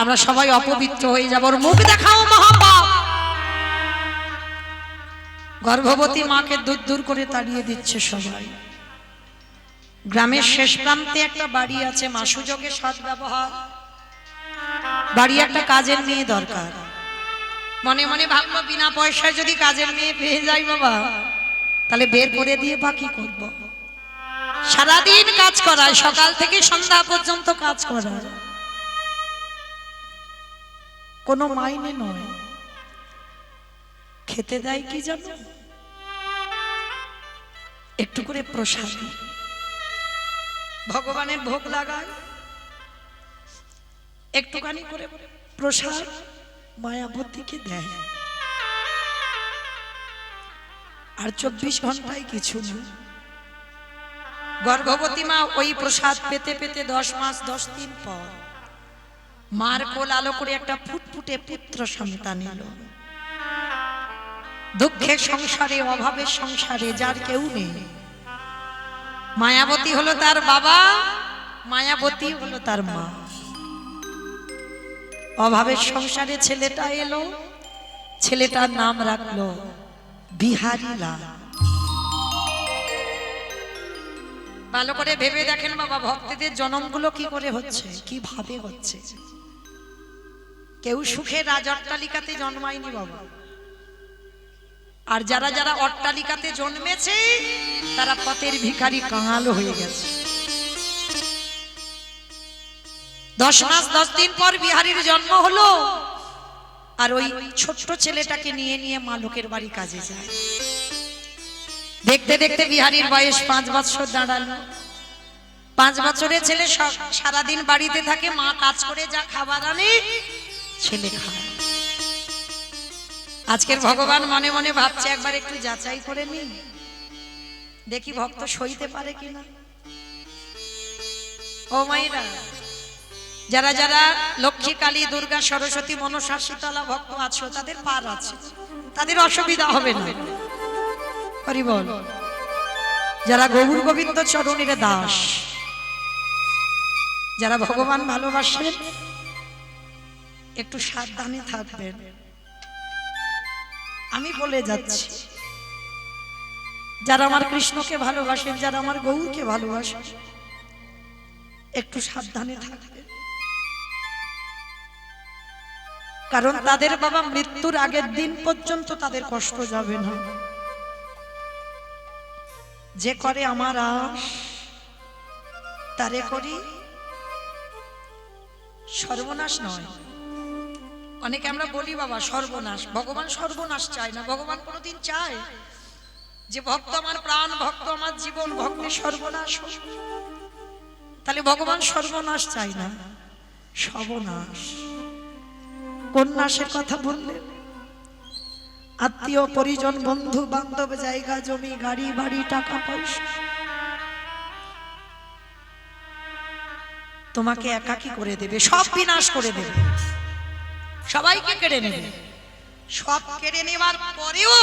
আমরা সবাই অপবিত্র হয়ে যাব, ওর মুখ দেখাও মহাপাপ। গর্ভবতী মাকে দূর দূর করে তাড়িয়ে দিচ্ছে সবাই। গ্রামের শেষ প্রান্তে একটা বাড়ি আছে, মা সুযোগে সৎ ব্যবহার, বাড়ি একটা কাজের মেয়ে দরকার। মনে মনে ভাবলো বিনা পয়সায় যদি কাজের মেয়ে পেয়ে যাই বাবা, তাহলে বের করে দিয়ে বা কি করব। সারাদিন কাজ করায়, সকাল থেকে সন্ধ্যা পর্যন্ত কাজ করায়, কোনো মাইনে নয়। খেতে দেয় কি জানো, একটু করে প্রসাদ, ভগবানের ভোগ লাগায়, একটুখানি করে প্রসাদ মায়াবতীকে দেয়। আর 24 ঘন্টায় কিছু না। গর্ভবতী মা ওই প্রসাদ পেতে পেতে 10 মাস 10 দিন পর মার কোল আলো করে একটা ফুটফুটে পুত্র সন্তান এলো। দুঃখের সংসারে, অভাবের সংসারে যার কেউ নেই, মায়াবতী হলো তার বাবা, মায়াবতী হলো তার মা। অভাবের সংসারে ছেলেটা এলো, ছেলেটার নাম রাখলো বিহারী লাল। ভালো করে ভেবে দেখেন বাবা, ভক্তদের জন্মগুলো কি করে হচ্ছে, কিভাবে হচ্ছে। কেউ সুখে রাজ অট্টালিকাতে জন্মায়নি বাবা, আর যারা যারা অট্টালিকাতে জন্মেছে তারা পথের ভিখারি কাঙাল হয়ে গেছে। 10 মাস 10 দিন পর বিহারীর জন্ম হলো, আর ওই ছোট্ট ছেলেটাকে নিয়ে নিয়ে মা লোকের বাড়ি কাজে যায়। দেখতে দেখতে বিহারীর বয়স 5 বছর দাঁড়ালো। 5 বছরের ছেলে সারাদিন বাড়িতে থাকে, মা কাজ করে যা খাবার আনে ছেলে খায়। আজকের ভগবান মনে মনে ভাবছে একবার একটু যাচাই করে নি, দেখি ভক্ত সইতে পারে কিনা। ও মাইরা, যারা যারা লক্ষ্মী, কালী, দুর্গা, সরস্বতী, মনসা, শীতলা ভক্ত আছো, তাদের পার আছে, তাদের অসুবিধা হবে না। হরি বল। যারা গৌর গোবিন্দ চরণের দাস, যারা ভগবান ভালোবাসেন, একটু সাবধানে থাকবেন। আমি বলে যাচ্ছি, যারা আমার কৃষ্ণকে ভালোবাসেন, যারা আমার গৌরকে ভালোবাসেন, একটু সাবধানে থাকবেন। কারণ তাদের বাবা মৃত্যুর আগের দিন পর্যন্ত তাদের কষ্ট যাবে না। যে করে আমার আশ, তারে করি সর্বনাশ নয়। অনেকে আমরা বলি বাবা সর্বনাশ, ভগবান সর্বনাশ চায় না। ভগবান কোনোদিন চায় যে ভক্ত আমার প্রাণ, ভক্ত আমার জীবন, ভক্তের সর্বনাশ হোক? তাহলে ভগবান সর্বনাশ চায় না, সর্বনাশ। কোন নাশের কথা বললেন? আত্মীয় পরিজন, বন্ধু বান্ধব, জায়গা জমি, গাড়ি বাড়ি, টাকা পয়সা, তোমাকে একাকী করে দেবে, সব বিনাশ করে দেবে, সবাইকে কেড়ে নেবে। সব কেড়ে নেবার পরেও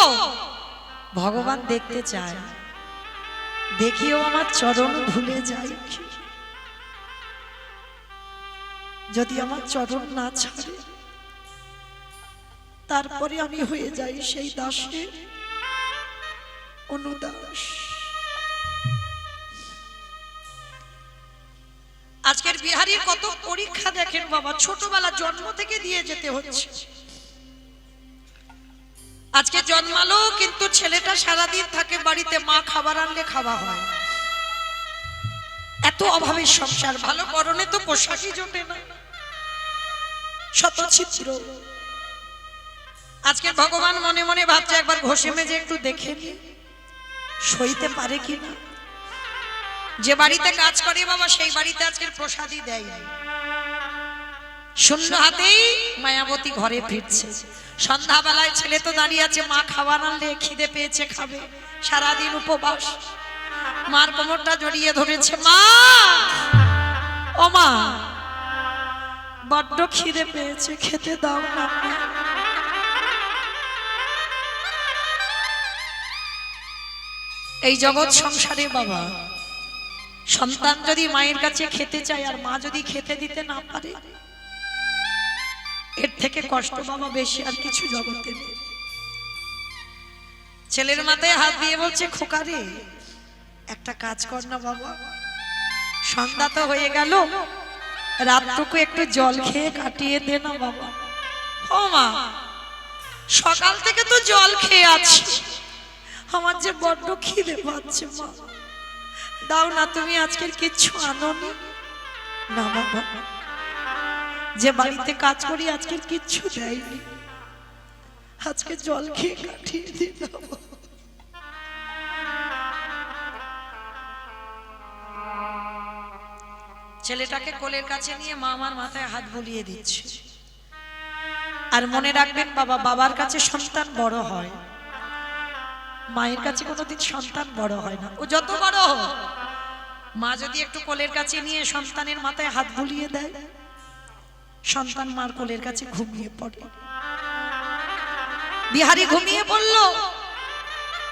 ভগবান দেখতে চায়, দেখিও আমার চরণ ভুলে যায় কি? যদি আমার চরণ না ছাড়ে, তারপরে আমি হয়ে যাই সেই দাসের অনুদাস। আজকের বিহারীর কত পরীক্ষা দেখেন বাবা, ছোটবেলা জন্ম থেকে দিয়ে যেতে হচ্ছে। আজকে জন্মালো, কিন্তু ছেলেটা সারাদিন থাকে বাড়িতে, মা খাবার আনলে খাওয়া হয়। এত অভাবের সংসার, ভালো করণে তো পোশাকই জোটে না, শত ছিদ্র। আজকে ভগবান মনে মনে ভাবছে একবার ঘষে মেজে একটু দেখে নি সইতে পারে কিনা। যে বাড়িতে কাজ করে বাবা, সেই বাড়িতে আজকের প্রসাদই দেয়। শূন্য হাতেই মায়াবতী ঘরে ফিরছে। সন্ধ্যাবেলায় ছেলে তো দাঁড়িয়ে আছে, মা খাবার আনলে খিদে পেয়েছে, খাবে, সারাদিন উপবাস। মার কোমরটা জড়িয়ে ধরেছে, মা, ও মা, বড্ড খিদে পেয়েছে, খেতে দাও না। এই জগৎ সংসারে বাবা, সন্তান যদি মায়ের কাছে খেতে চায় আর মা যদি খেতে দিতে না পারে, এর থেকে কষ্ট বাবা বেশি আর কিছু জগতে নেই। ছেলের মাথায় হাত দিয়ে বলছে, খোকা রে, একটা কাজ কর না বাবা, সন্ধ্যা তো হয়ে গেল, রাতটুকু একটু জল খেয়ে কাটিয়ে দে না বাবা। ও মা, সকাল থেকে তো জল খেয়ে আছি, আমার যে বড্ড খিদে পাচ্ছে, মা দাও না, তুমি আজকের কিচ্ছু আনোনি না বাবা। যে বাড়িতে কাজ করি আজকের কিচ্ছু দেয়নি, আজকে জল খেয়ে কাটিয়ে দিলাম। ছেলেটাকে কোলের কাছে নিয়ে মা আমার মাথায় হাত বুলিয়ে দিচ্ছে। আর মনে রাখবেন বাবা, বাবার কাছে সন্তান বড় হয়, মায়ের কাছে কোনোদিন সন্তান বড় হয় না। ও যত বড় হোক, মা যদি একটু কোলের কাছে নিয়ে সন্তানের মাথায় হাত বুলিয়ে দেয়, সন্তান মার কোলের কাছে ঘুমিয়ে পড়ে। বিহারী ঘুমিয়ে পড়ল।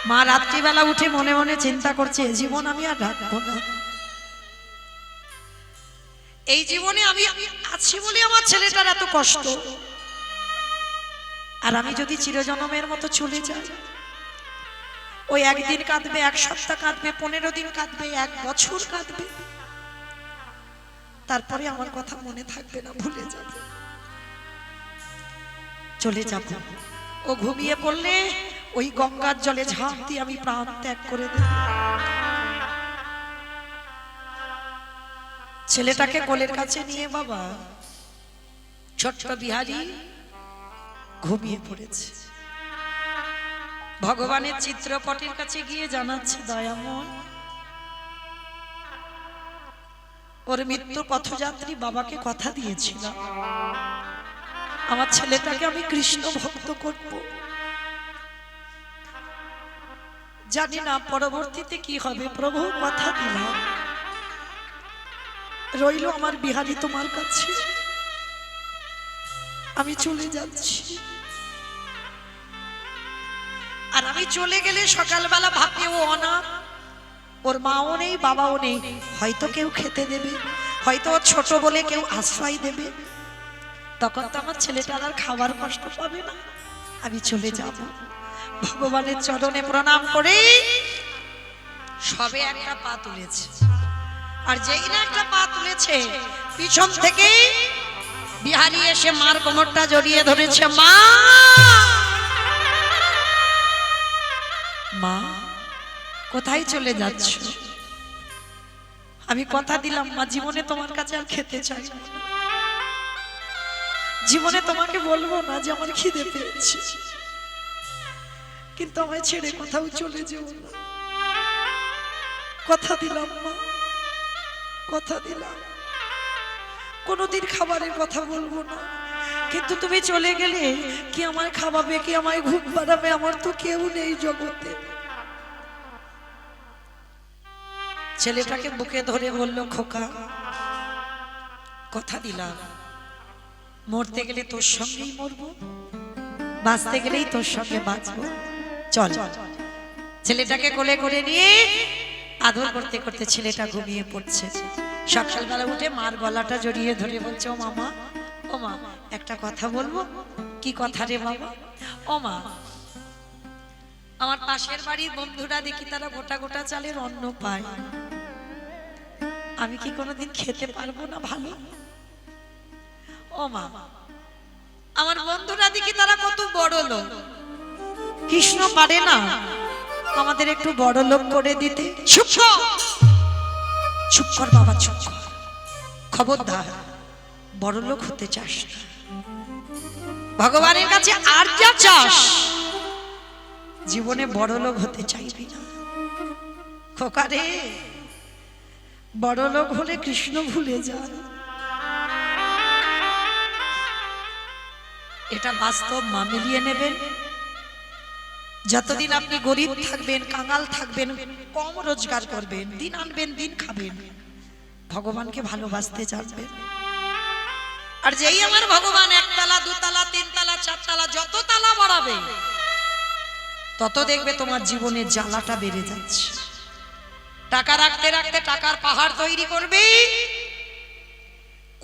মা রাত্রিবেলা উঠে মনে মনে চিন্তা করছে, জীবন আমি আর রাখবো না, এই জীবনে আমি আছি বলে আমার ছেলেটার এত কষ্ট, আর আমি যদি চিরজনমের মতো চলে যাই, ওই একদিন কাঁদবে, এক সপ্তাহ কাঁদবে, 15 দিন কাঁদবে, 1 বছর কাঁদবে, তারপরে আমার কথা মনে থাকবে না, ভুলে যাবে, চলে যাব। ও ঘুমিয়ে পড়লে ওই গঙ্গার জলে ঝাঁপ দিয়ে আমি প্রাণ ত্যাগ করে দেব। ছেলেটাকে কোলের কাছে নিয়ে বাবা, ছোট্ট বিহারী ঘুমিয়ে পড়েছে। ভগবানের চিত্রপটের কাছে গিয়ে জানাচ্ছে, দয়াময়, ওর মৃত্যু পথযাত্রী বাবাকে কথা দিয়েছিলাম, আমার ছেলেটাকে আমি কৃষ্ণ ভক্ত করব। জানি না পরবর্তীতে কি হবে, প্রভু কথা দিলাম, রইল আমার বিহারী তোমার কাছে। আমি চলে যাচ্ছি, আর আমি চলে গেলে সকালবেলা ভাববে ও অনাথ, ওর মাও নেই বাবাও নেই, হয়তো কেউ খেতে দেবে, হয়তো ওর ছোট বলে কেউ আশ্রয় দেবে, তখন তো আমার ছেলেটা আর খাবার কষ্ট পাবে না। আমি চলে যাব, ভগবানের চরণে প্রণাম করে সবে একটা পা তুলেছে, আর যেই না একটা পা তুলেছে পিছন থেকে বিহারী এসে মার কোমরটা জড়িয়ে ধরেছে। মা, মা কোথায় চলে যাচ্ছ? আমি কথা দিলাম মা, জীবনে তোমার কাছে আর খেতে চাই না, জীবনে তোমাকে বলবো না যে আমার খিদে পেয়েছে, কিন্তু আমায় ছেড়ে কোথাও চলে যেও না। কথা দিলাম মা, কথা দিলাম কোনোদিন খাবারের কথা বলবো না, কিন্তু তুমি চলে গেলে কি আমায় খাওয়াবে, কি আমায় ঘুম পাড়াবে? আমার তো কেউ নেই জগতে। ছেলেটাকে বুকে ধরে বলল, খোকা কথা দিলাম, মরতে গেলে তোর সঙ্গেই মরবো, বাঁচতে গেলেই তোর সঙ্গে বাঁচবো, চল। ছেলেটাকে কোলে করে নিয়ে আদর করতে করতে ছেলেটা ঘুমিয়ে পড়ছে। সকালবেলা উঠে মার গলাটা জড়িয়ে ধরে বলছে, ও মামা, ও মা একটা কথা বলবো। কি কথা রে বাবা? ও মা, আমার পাশের বাড়ির বন্ধুরা দেখি তারা গোটা গোটা চালের অন্ন পায়, আমি কি কোনোদিন খেতে পারবো না ভালো? ও মা, আমার বন্ধুরা দেখি তারা কত বড় লোক, কৃষ্ণ পারে না আমাদের একটু বড় লোক করে দিতে? চুপ কর বাবা, চুপ কর, খবরদার বড় লোক হতে চাস না, ভগবানের কাছে আর যা চাস জীবনে বড় লোক হতে চাইবি না। খোকা রে, বড় লোক হলে কৃষ্ণ ভুলে যায়, এটা বাস্তব, মা মিলিয়ে নেবেন। যতদিন আপনি গরিব থাকবেন, কাঙাল থাকবেন, কম রোজগার করবেন, দিন আনবেন দিন খাবেন, ভগবানকে ভালোবাসতে জানবেন। আর যেই আমার ভগবান একতলা দুতলা তিনতলা চারতলা যত তালা বাড়াবে, তত দেখবে তোমার জীবনের জ্বালাটা বেড়ে যাচ্ছে। টাকা রাখতে রাখতে টাকার পাহাড় তৈরি করবে,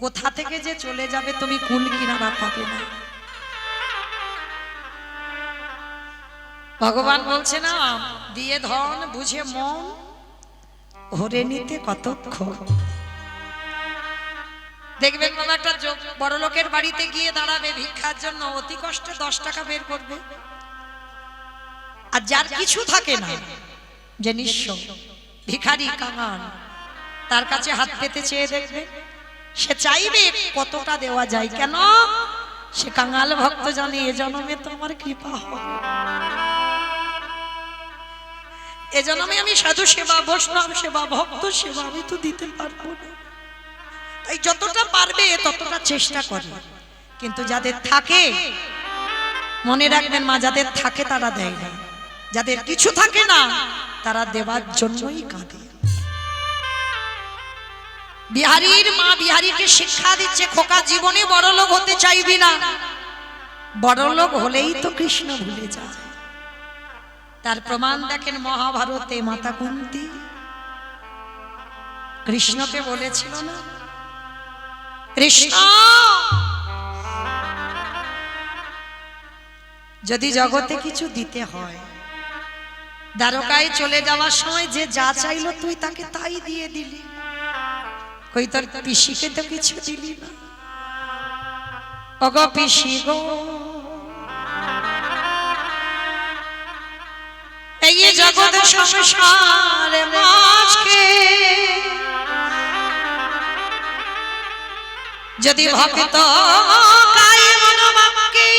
কোথা থেকে যে চলে যাবে তুমি কুল কিনারা পাবে না। ভগবান বলছে না, দিয়ে ধন বুঝে মন হরে নিতে কতক্ষণ। দেখবেন বাবা, একটা বড় লোকের বাড়িতে গিয়ে দাঁড়াবে ভিক্ষার জন্য, অতি কষ্টে 10 টাকা বের করবে, আর যার কিছু থাকে না, যে নিঃস্ব ভিখারি কাঙাল, তার কাছে হাত পেতে চেয়ে দেখবে, সে চাইবে কতটা দেওয়া যায়, কেন? সে কাঙাল ভক্ত জানে এ জন্মে তোমার কৃপা হবে, এ জন্মে আমি সাধু সেবা, বৈষ্ণব সেবা, ভক্ত সেবা আমি তো দিতে পারবো না, তাই যতটা পারবে ততটা চেষ্টা করে। কিন্তু যাদের থাকে, মনে রাখবেন মা, যাদের থাকে তারা দেয় না, যাদের কিছু থাকে না তারা দেবার জন্যই কাঁদে। বিহারীর মা বিহারীকে শিক্ষা দিচ্ছে, খোকা জীবনে বড় লোক হতে চাইবি না, বড় লোক হলেই তো কৃষ্ণ ভুলে যায়। তার প্রমাণ দেখেন মহাভারতে, মাতা কুন্তী কৃষ্ণকে বলেছিল না, কৃষ্ণ যদি জগতে কিছু দিতে হয়, দ্বারকায় চলে যাওয়ার সময় যে যা চাইলো তুই তাকে তাই দিয়ে দিলি, কই তোর পিসিকে তো কিছু দিলি না। ওগো পিসি গো, এই জগৎ সংসার মাঝকে যদি ভক্ত কায় মনোবাক্যে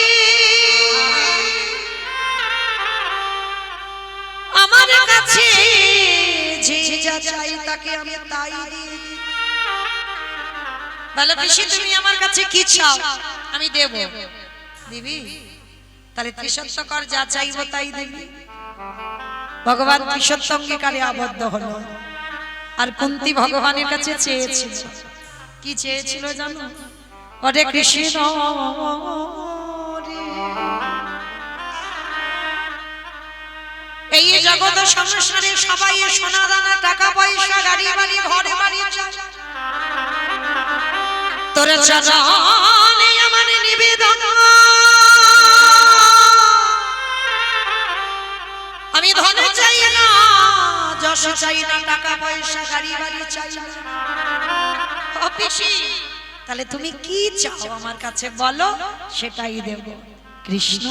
আমার কাছে যে যা চাই তাকে আমি তাই দিয়ে দিই। বলো পিসি তুমি আমার কাছে কি চাও? আমি দেব। দিবি? তাহলে ত্রিসত্যকর যা চাইবো তাই দিবি। ভগবান ত্রিসত্য অঙ্গীকারে আবদ্ধ হলো, আর কুন্তী ভগবানের কাছে চেয়েছিল কি চেয়েছিল জানো? ওরে কৃষ্ণ রে, এই জগৎ সংসারে সবাই সোনা দানা টাকা পয়সা গাড়ি বাড়ি ঘরে বাড়ি চায়, তোর চরণে আমার নিবেদন, আমি ধন চাই না, যশ চাই না, টাকা পয়সা গাড়ি বাড়ি চাই না। ও পিসি, তাহলে তুমি কি চাও আমার কাছে বলো, সেটাই দেব। কৃষ্ণ,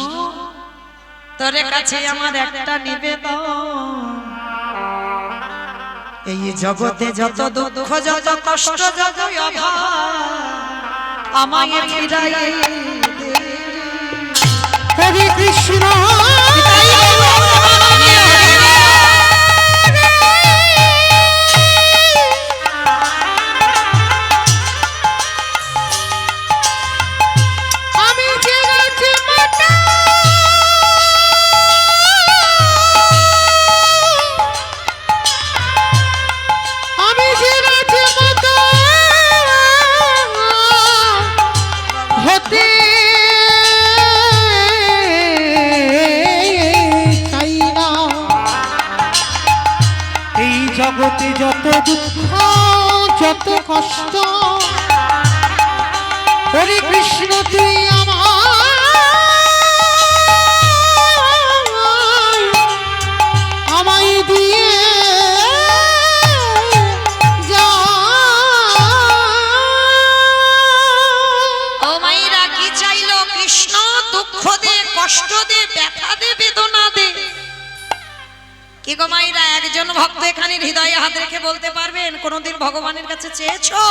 তোর কাছে আমার একটা নিবেদন, এই জগতে যত দুঃখ যত কষ্ট যত অভাব আমায় ফিরাইয়ে দে। হরে কৃষ্ণ আমি যে গাছে মাতা আমি যে গাছে মাতা হতে চাই না, এই জগতে যত দুঃখ যত কষ্ট, হরে কৃষ্ণ তুই আমায় দিয়ে যা। ও মাইরা কি চাইলো কৃষ্ণ? দুঃখ দে, কষ্ট দে, ব্যথা দে, বেদনা দে। কি গো মাইরা, একজন ভক্ত এখানে হৃদয়ে হাত রেখে বলতে পারবেন কোনদিন ভগবানের কাছে চেয়েছো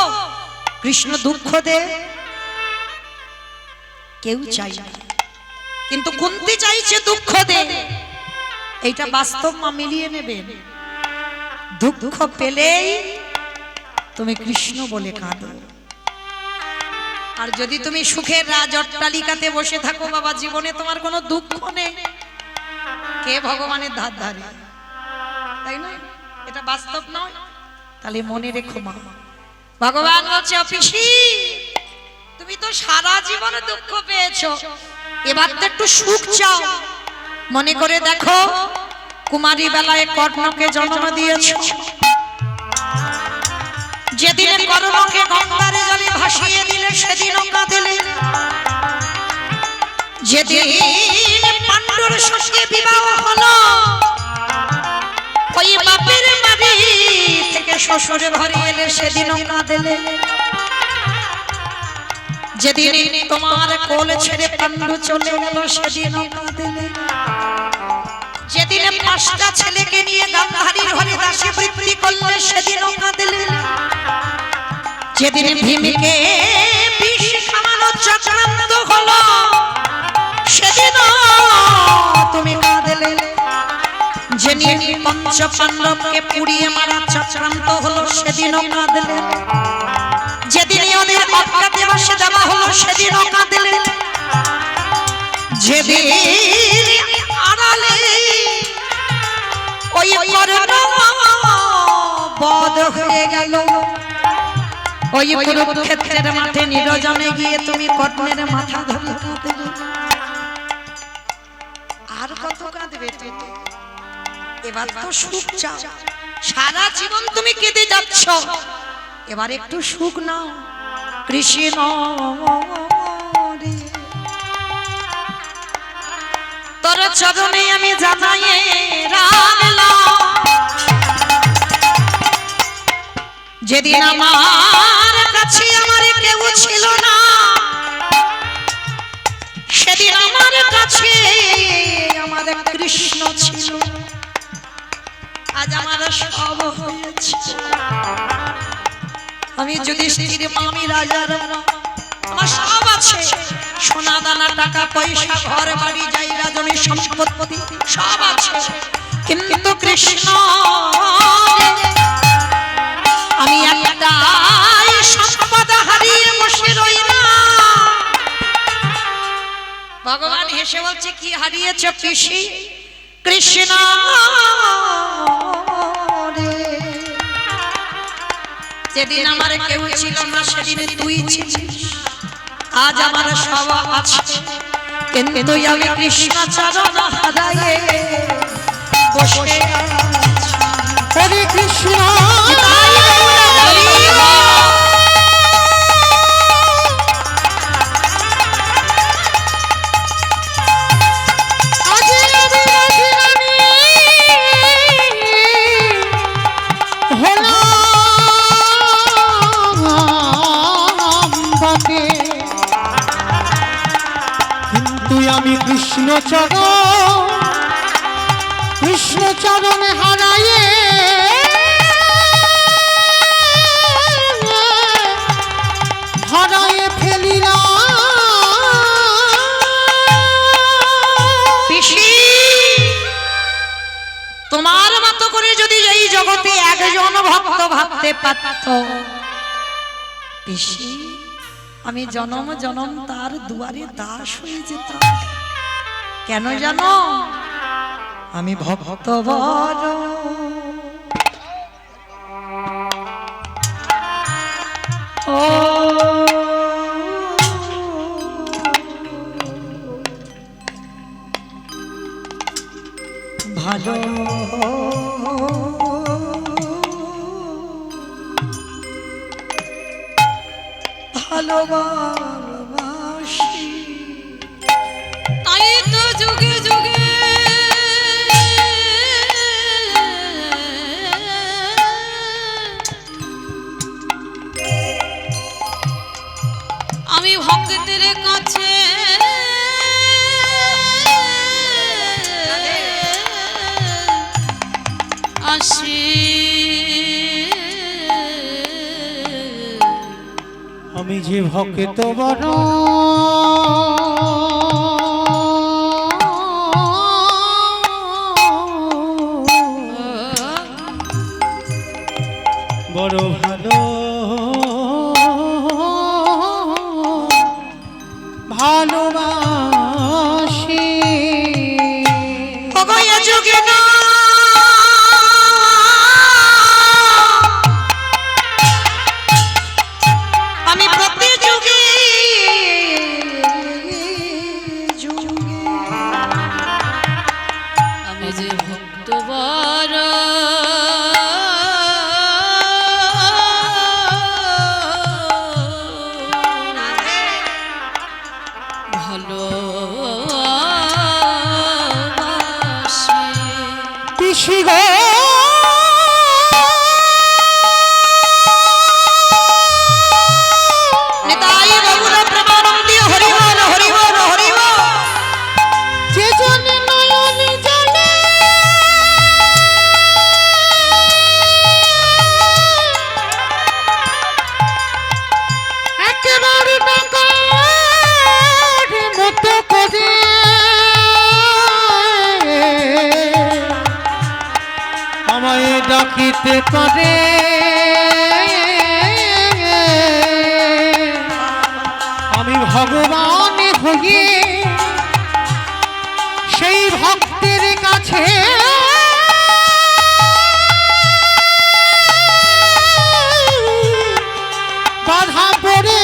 কৃষ্ণ দুঃখ দে? কেউ চাই না, কিন্তু কুন্তি চাইছে দুঃখ দে। এইটা বাস্তব মা মিলিয়ে নেবেন। দুঃখ পেলেই তুমি কৃষ্ণ বলে কাঁদো, আর যদি তুমি সুখের রাজ অট্টালিকাতে বসে থাকো বাবা, জীবনে তোমার কোনো দুঃখ নেই, কে ভগবানের ধার ধারে? তাই না? এটা বাস্তব নয়? তাহলে মনে রেখো মা, ভগবান বলছে পিসি তুমি তো সারা জীবনে দুঃখ পেয়েছো, এবার তো একটু সুখ চাও। মনে করে দেখো, কুমারী বেলায় কর্ণকে জন্ম দিয়েছো, যেদিন কর্ণকে গঙ্গার জলে ভাসিয়ে দিলে সেদিনও কাঁদিলে, যেদিন পাণ্ডুর সঙ্গে বিবাহ হলো, ওই বাপের বাড়ি থেকে শ্বশুরের ঘরে এলে সেদিনও কাঁদিলে, যেদিন তোমার কোল ছেড়ে পাণ্ডু চলে গেল সেদিনও কাঁদিলে, যেদিন 5টা ছেলেকে নিয়ে গান্ধারীর ঘরে দাসী বৃত্তি করলে সেদিনও কাঁদিলে, যেদিন ভীমকে বিষ খাওয়ানো চক্রান্ত হলো সেদিনও তুমি কাঁদিলে, যেদিন পঞ্চ পাণ্ডবকে পুড়িয়ে মারা চক্রান্ত হলো সেদিনও কাঁদিলে, যেদিন ওদের অজ্ঞাতে বসে দেওয়া হলো সেদিনও কাঁদিলে, যেদিন আড়ালে ওই কর্ণ বধ হয়ে গেল, ওই কুরুক্ষেত্রের মাঠে নিরজনে গিয়ে তুমি কর্ণের মাথা ধরে কাঁদলে। আর কত কাঁদবে? এবার তো সুখ চাও, সারা জীবন তুমি কেঁদে যাচ্ছ, এবার একটু সুখ নাও। কৃষ্ণ রে, তোর চরণে আমি জানাই রাখলাম, যেদিন আমার কাছে আমার কেউ ছিল না, সেদিন আমার কাছে আমার কৃষ্ণ ছিল, আজ আমার সব হয়েছে। আমি যদি আমি রাজার, আমার সব আছে, সোনা দানা টাকা পয়সা ঘর বাড়ি জায়গা জমি সম্পত্তি সব আছে, কিন্তু কৃষ্ণ আমি একটাই সম্পদ হারিয়ে বসে রই না। ভগবান হেসে বলছে কি হারিয়েছ পিসি? কৃষ্ণ রে, যেদিন আমার কেউ ছিল না সেদিন তুই ছিলিস, আজ আমার সব আছে, কিন্তু আমি কৃষ্ণ চরণ হারায়ে বসে আছি। হরে কৃষ্ণ আজি আমি রাধিরানী হলাম বটে, কিন্তু আমি কৃষ্ণ চরণে হারায়ে ফেলিলাম। পিসি, তোমার মতো করে যদি এই জগতে একজন ভক্ত ভাবতে পারত, পিসি আমি জনম জনম তার দুয়ারে দাস হয়ে যেতাম। কেন জানো? আমি ভক্ত বড়। ও ভালো ভালোবাসি, তাই তো যুগে যুগে আমি ভক্তদের কাছে আসি। আমি যে ভক্ত বড় বড় ভালো ভালোবাসি। ওগো এ যুগে না আমি প্রতি যুগে যুগে আমি যে ভক্ত বড় ভালোবাসি। পিসি গো নিতাই গৌর প্রেমানন্দী হরি বল হরি বল হরি বল। যে জনে নয়নে জলে একেবারে ডাকার মতো করে আমায় ডাকিতে পারে, আমি ভগবান হয়ে সেই ভক্তের কাছে বাধা পড়ে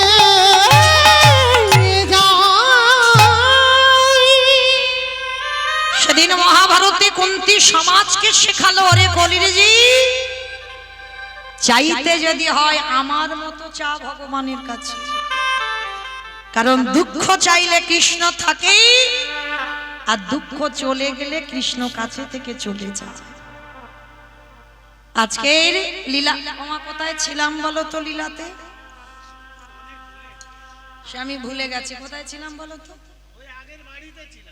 যাই। সেদিন মহাভারতে কুন্তী সমাজকে শেখালো, ওরে কলিরজি চাইতে যদি হয় আমার মতো চা ভগবানের কাছে, কারণ দুঃখ চাইলে কৃষ্ণ থাকে, আর দুঃখ চলে গেলে কৃষ্ণ কাছে থেকে চলে যায়। আজকের লীলা ওমা কোথায় ছিলাম বলো তো? লীলাতে সে আমি ভুলে গেছি, কোথায় ছিলাম বলো তো?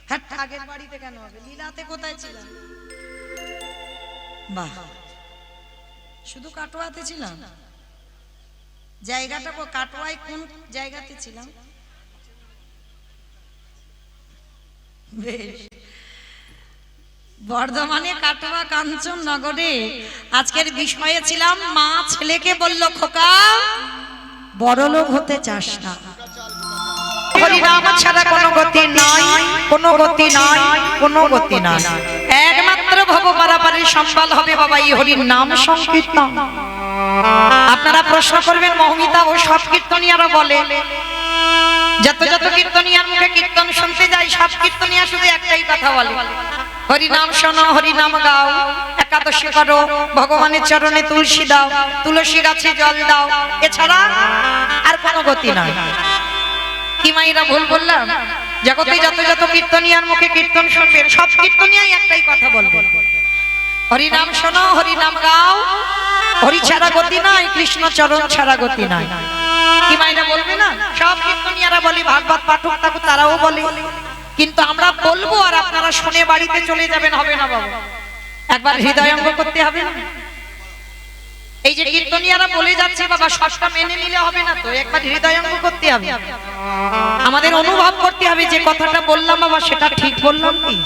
হ্যাঁ, আগের বাড়িতে কেন হবে? লীলাতে কোথায় ছিলাম? বাহ, শুধু কাটোয়াতে ছিলাম? জায়গাটা কাটোয়ায় কোন জায়গাতে ছিলাম? বেশ, বর্ধমানে কাটোয়া কাঞ্চন নগরে আজকের বিষয়ে ছিলাম। মা ছেলেকে বলল, খোকা বড়লোক হতে চাস না, হরিনাম ছাড়া কোনো গতি নাই, কোনো গতি নাই, কোনো গতি নাই। একমাত্র ভব পারাপারের সম্বল হবে বাবা এই হরির নাম সংকীর্তন। আপনারা প্রশ্ন করবেন মৌমিতা ও সব কীর্তনিয়ারা বলে, যত যত কীর্তনিয়ার মুখে কীর্তন শুনতে যাই সব কীর্তনিয়া শুধু একটাই কথা বলে, হরিনাম শোনো, হরিনাম গাও, একাদশী করো, ভগবানের চরণে তুলসী দাও, তুলসী গাছে জল দাও, এছাড়া আর কোনো গতি নাই। কি মাইরা ভুল বললাম? জগতে যত যত কীর্তনিয়ার মুখে কীর্তন শুনবেন সব কীর্তনিয়াই একটাই কথা বলবে, হরিনাম শোনো, হরিনাম গাও, হরি ছাড়া গতি নাই, কৃষ্ণ চরণ ছাড়া গতি নাই। কি মাইরা বলবে না? সব কীর্তনিয়ারা বলে, ভাগবত পাঠক ঠাকুর তারাও বলে, কিন্তু আমরা বলবো আর আপনারা শুনে বাড়িতে চলে যাবেন, হবে না বাবা? একবার হৃদয়ঙ্গ করতে হবে না? এই যে কীর্তনিয়ারা বলে যাচ্ছে বাবা, সবটা মেনে নিলে হবে না তো, একবার হৃদয়ঙ্গ করতে হবে, আমাদের অনুভব করতে হবে যে কথাটা বললাম বাবা সেটা ঠিক বললাম কি?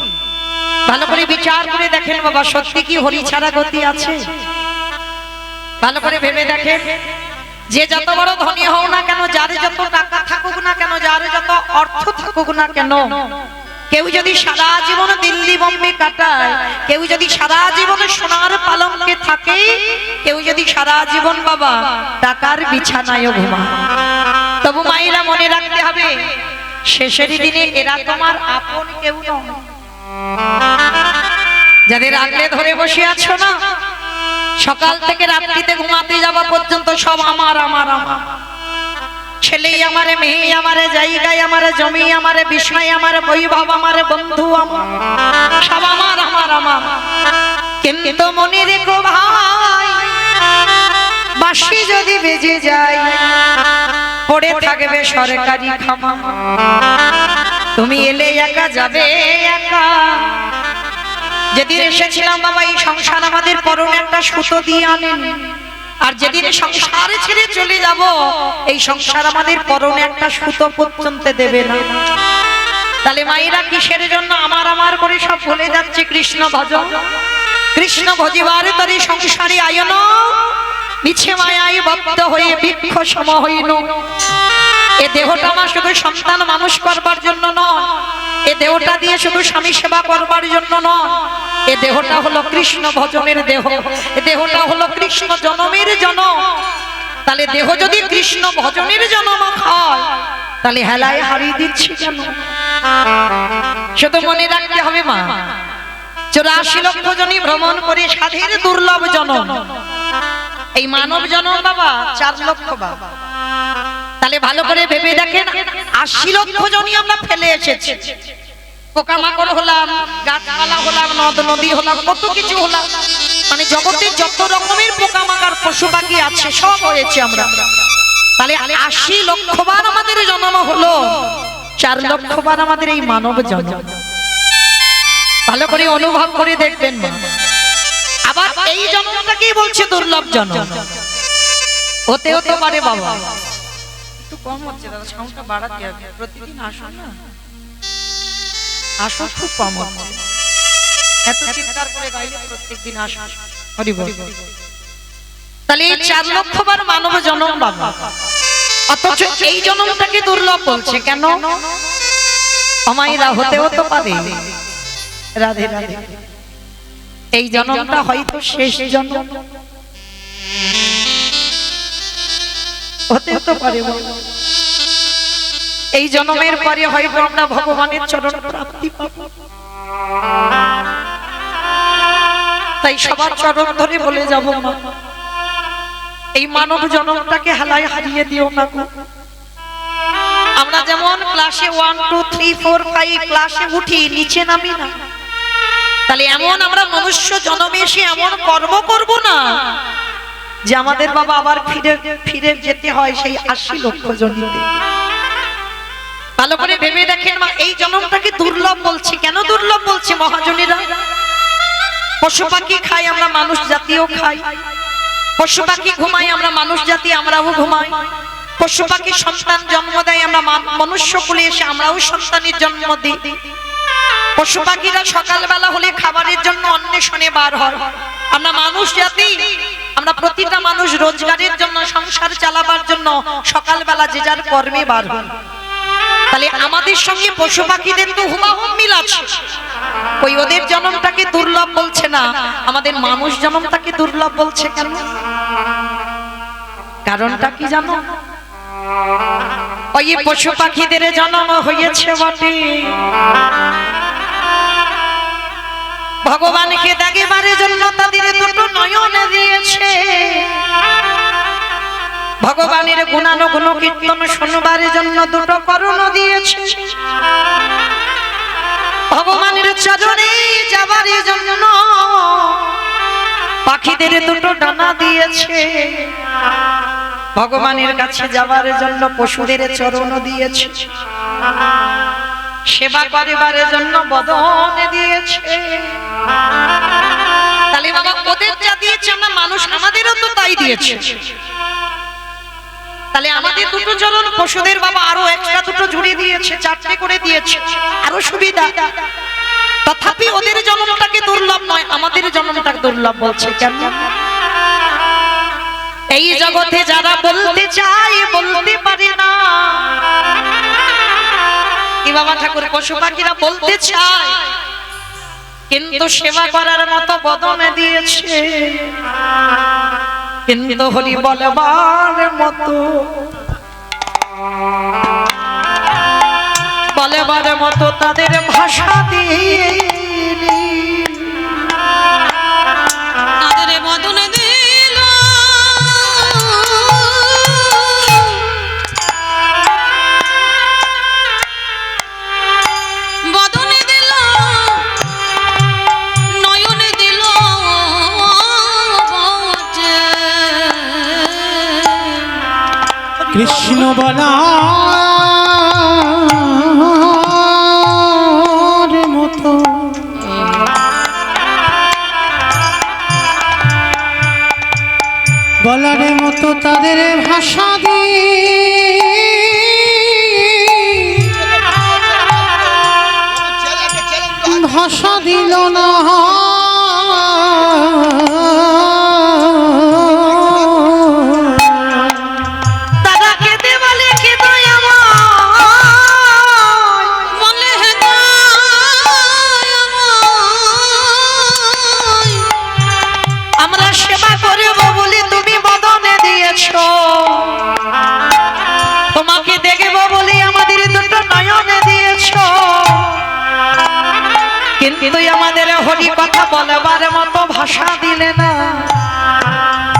ভালো করে বিচার করে দেখেন বাবা, সত্যি কি হরি ছাড়া গতি আছে? ভালো করে ভেবে দেখেন, যে যত বড় ধনী হও না কেন, যার যত টাকা থাকুক না কেন, যার যত অর্থ থাকুক না কেন, কেউ যদি সারা জীবন দিল্লি বোম্বে কাটায়, কেউ যদি সারা জীবন সোনার পালঙ্কে থাকে, কেউ যদি সারা জীবন বাবা টাকার বিছানায় ঘুমায়, তবু মায়েরা মনে রাখতে হবে শেষের দিনে এরা তোমার আপন কেউ নয়। যাদের আগলে ধরে বসে আছো না, সকাল থেকে রাত্রিতে ঘুমাতে যাওয়া পর্যন্ত সব আমার আমার আমার, ছেলে আমারে, মেয়ে আমারে, জায়গায় আমারে, জমি আমারে, বিষয় আমারে, বৈভব আমারে, বন্ধু আমার, সব আমার আমার আমার। কিন্তু মনে রেখো ভাই, বাঁশি যদি বেজে যায় পড়ে থাকবে সরকারি খামা, তুমি এলে একা যাবে একা। যেদিন এসেছিলাম বাবা এই সংসার আমাদের পরনে একটা সুতো দিয়ে আনেন, আর যেদিন সংসার ছেড়ে চলে যাব এই সংসার আমাদের পরনে একটা সুতো পর্যন্ত দেবে না। তাহলে মায়েরা কিসের জন্য আমার আমার করে সব ভুলে যাচ্ছে? কৃষ্ণ ভজ, কৃষ্ণ ভজিবার তরি সংসারী আয়ন, মিছে মায়ায় বদ্ধ হয়ে বৃক্ষ সম হইল। এ দেহটা আমার শুধু সন্তান মানুষ করবার জন্য নয়, এ দেহটা দিয়ে শুধু স্বামী সেবা করবার জন্য নয়, এ দেহটা হলো কৃষ্ণ ভজনের দেহ, এ দেহটা হলো কৃষ্ণ জনমের জনম। তাহলে দেহ যদি কৃষ্ণ ভজনের জনম হয়, তাহলে হেলায় হারিয়ে দিচ্ছি কেন? শুধু মনে রাখতে হবে মা, 84 লক্ষ জনই ভ্রমণ করে সাধের দুর্লভ জনম, এই মানব জনম বাবা 4 লক্ষ বাবা। তাহলে ভালো করে ভেবে দেখেন, 80 লক্ষ জনই আমরা ফেলে এসেছি, পোকামাকড় হলাম, গাছপালা হলাম, নদ নদী হলাম, কত কিছু হলাম, মানে জগতে যত রকমের পোকামাকড় পশু পাখি আছে সব হয়েছে আমরা। তাহলে 80 লক্ষ বার আমাদের জন্ম হলো, 4 লক্ষ বার আমাদের এই মানব জন্ম। ভালো করে অনুভব করে দেখবেন মা। আবার এই জন্মটাকেই বলছে দুর্লভ জন্ম, হতে হতে পারে বাবা একটু কম হচ্ছে দাদা, সাউন্ডটা বাড়াতে হবে, প্রতিদিন আসুন না, আসুন, খুব কম হচ্ছে, এত চিৎকার করে গাইলে প্রত্যেকদিন আসুন, হরি বল। তাহলে 4 লক্ষ বার মানব জন্ম বাবা, অথচ এই জন্মটাকে দুর্লভ বলছে কেন? অমাইরা হতে হতে পারে, রাধে রাধে, এই জন্মটা হয়তো শেষ জন্ম হতে হতে পারে, এই জন্মের পরে হয়তো আমরা ভগবানের চরণ প্রাপ্তি পাব। তাই সবার চরণ ধরে বলে যাব মা, এই মানব জন্মটাকে হেলায় হারিয়ে দিও না গো। আমরা যেমন ক্লাসে 1 2 3 4 5 ক্লাসে উঠি, নিচে নামি না, তাহলে এমন আমরা মনুষ্য জন্মে এসে এমন কর্ম করব না যে আমাদের বাবা আবার ফিরে ফিরে যেতে হয় সেই 80 লক্ষ জনিতে। ভালো করে ভেবে দেখেন মা, এই জন্মটাকে দুর্লভ বলছি কেন? দুর্লভ বলছি মহাজনীরা, পশু পাখি খাই, আমরা মানুষ জাতিও খাই, পশু পাখি ঘুমাই, আমরা মানুষ জাতি আমরাও ঘুমাই, পশু পাখি সন্তান জন্ম দেয়, আমরা মনুষ্য কুলে এসে আমরাও সন্তানের জন্ম দিই। পশু পাখিরা সকালবেলা হলে খাবারের জন্য অন্বেষণে বার হয়, আমরা মানুষ জাতি, আমরা প্রতিটা মানুষ রোজগারের জন্য, সংসার চালাবার জন্য সকালবেলা যে যার কর্মে বার হয়। তাহলে আমাদের সঙ্গে পশু পাখিদের তো হুবহু মিল আছে, ওই ওদের জন্মটাকে দুর্লভ বলছে না, আমাদের মানুষ জন্মটাকে দুর্লভ বলছে কেন? কারণটা কি জানো? ওই পশু পাখিদের জন্ম হয়েছে বটে, ভগবানকে দেখিবারের জন্য তাদের দুটো নয়ন দিয়েছে, ভগবানের গুণানুগুণ কীর্তন শুনবার জন্য দুটো কর্ণ দিয়েছে, ভগবানের চরণে যাবার জন্য পাখিদের দুটো ডানা দিয়েছে, ভগবানের কাছে যাবার জন্য পশুদের চরণ দিয়েছে, সেবা করিবার জন্য বদন দিয়েছে। তাহলে বাবা ওদের যা দিয়েছে আমরা মানুষ আমাদেরও তো তাই দিয়েছে। তাহলে আমাদের দুটো চরণ, পশুদের বাবা আরো এক্সট্রা দুটো জুড়ে দিয়েছে, চারটে করে দিয়েছে, আরো সুবিধা। তথাপি ওদের জন্মটাকে দুর্লভ নয়, আমাদের জন্মটাকে দুর্লভ বলছে কেন? এই জগতে যারা বলতে চায় বলতে পারে না। কি বাবা ঠাকুর, পশু পাখিরা বলতে চায় কিন্তু সেবা করার মতো বদনে দিয়েছে, কিন্তু হরি বলবার মতো তাদের ভাষা দিয়ে তাদের বদনে দিল বদনে দিল নয়নে দিল বটে। কৃষ্ণ বলা মতো বলার মতো তাদের ভাষা দিয়ে ভাষা দিল না। তোমাকে দেখব বলে আমাদের দুটো নয়নে দিয়েছ, কিন্তু আমাদের হরি কথা বলবার মতো ভাষা দিলে না।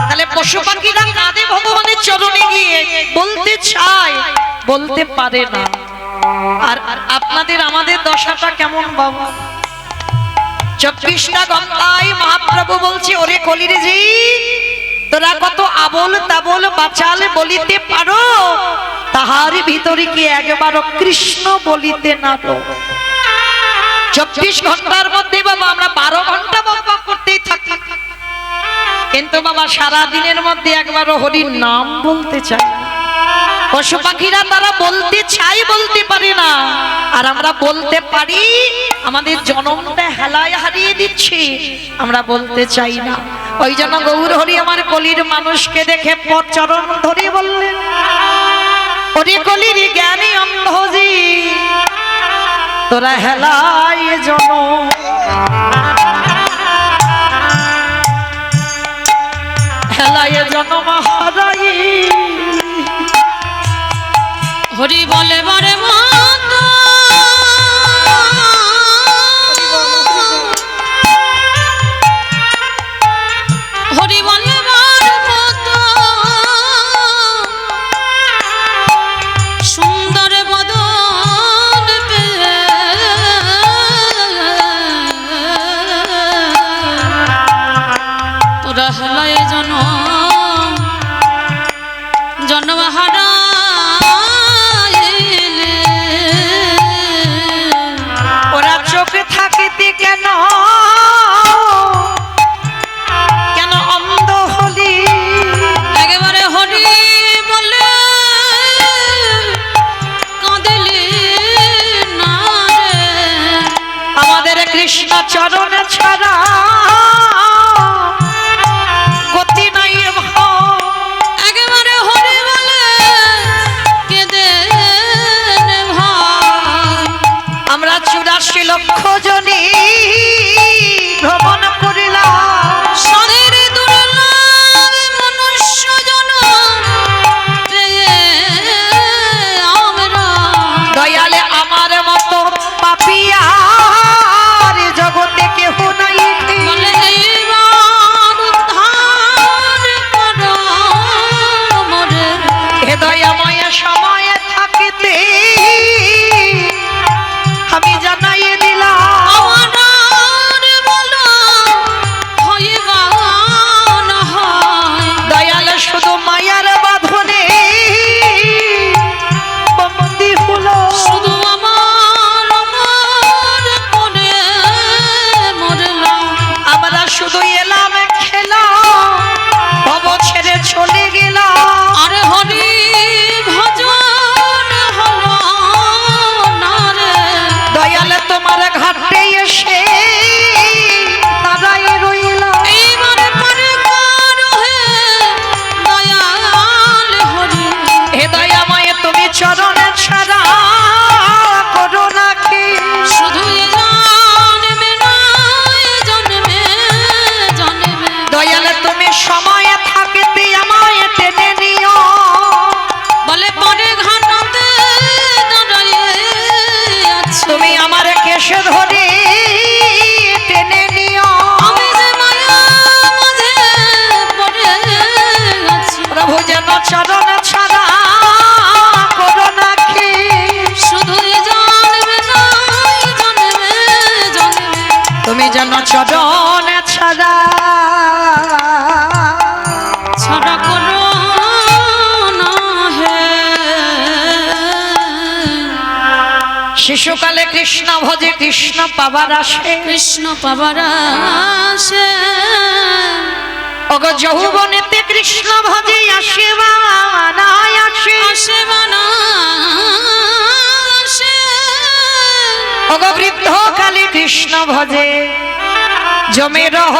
তাহলে পশু পাখিরা কাঁদে ভগবানের চরণে গিয়ে, বলতে চায় বলতে পারে না। আর আপনাদের আমাদের দশাটা কেমন বাবা? 24টা ঘন্টায় মহাপ্রভু বলছে, ওরে কলিরে জি তোরা কত আবল তাবল বাচাল বলিতে পারো, তাহার ভিতরে কি একবারও কৃষ্ণ বলিতে না তো? 24 ঘন্টার মধ্যে বাবা আমরা 12 ঘন্টা বকবক করতেই থাকি, কিন্তু বাবা সারা দিনের মধ্যে একবারও হরির নাম বলতে চাই না। পশু পাখিরা তারা বলতে চাই বলতে পারে না, আর আমরা বলতে পারি। আমাদের জনমটা হেলায় হারিয়ে দিচ্ছি, আমরা বলতে চাই না। ওই জন্য গৌর হরি আমার কলির মানুষকে দেখে চরণ ধরে বললেন, ওরে কলির জ্ঞানী অন্ধজি তোরা হেলায় জনম, হেলায় জনম হারাই। হরি বলে বারে মতো হরি বলে বার মতো সুন্দর বদন পেয়ে তোরা হেলায় জন্ম হারা থাকিতে কেন কেন অন্ধ হলি? একেবারে হরি বলে কাঁদলি না রে, আমাদের কৃষ্ণ চরণ ছাড়া গতি নাই। একেবারে হরি বলে চরণ ছাড়া ছড়া করো না হে শিশুকালে কৃষ্ণ ভজে কৃষ্ণ পাবার আসে কৃষ্ণ পাবার আসে ওগো যৌবনেতে কৃষ্ণ ভজে আসে বানায় আসে আসে বানা আসে ওগো বৃদ্ধ কালে কৃষ্ণ ভজে জমে রহ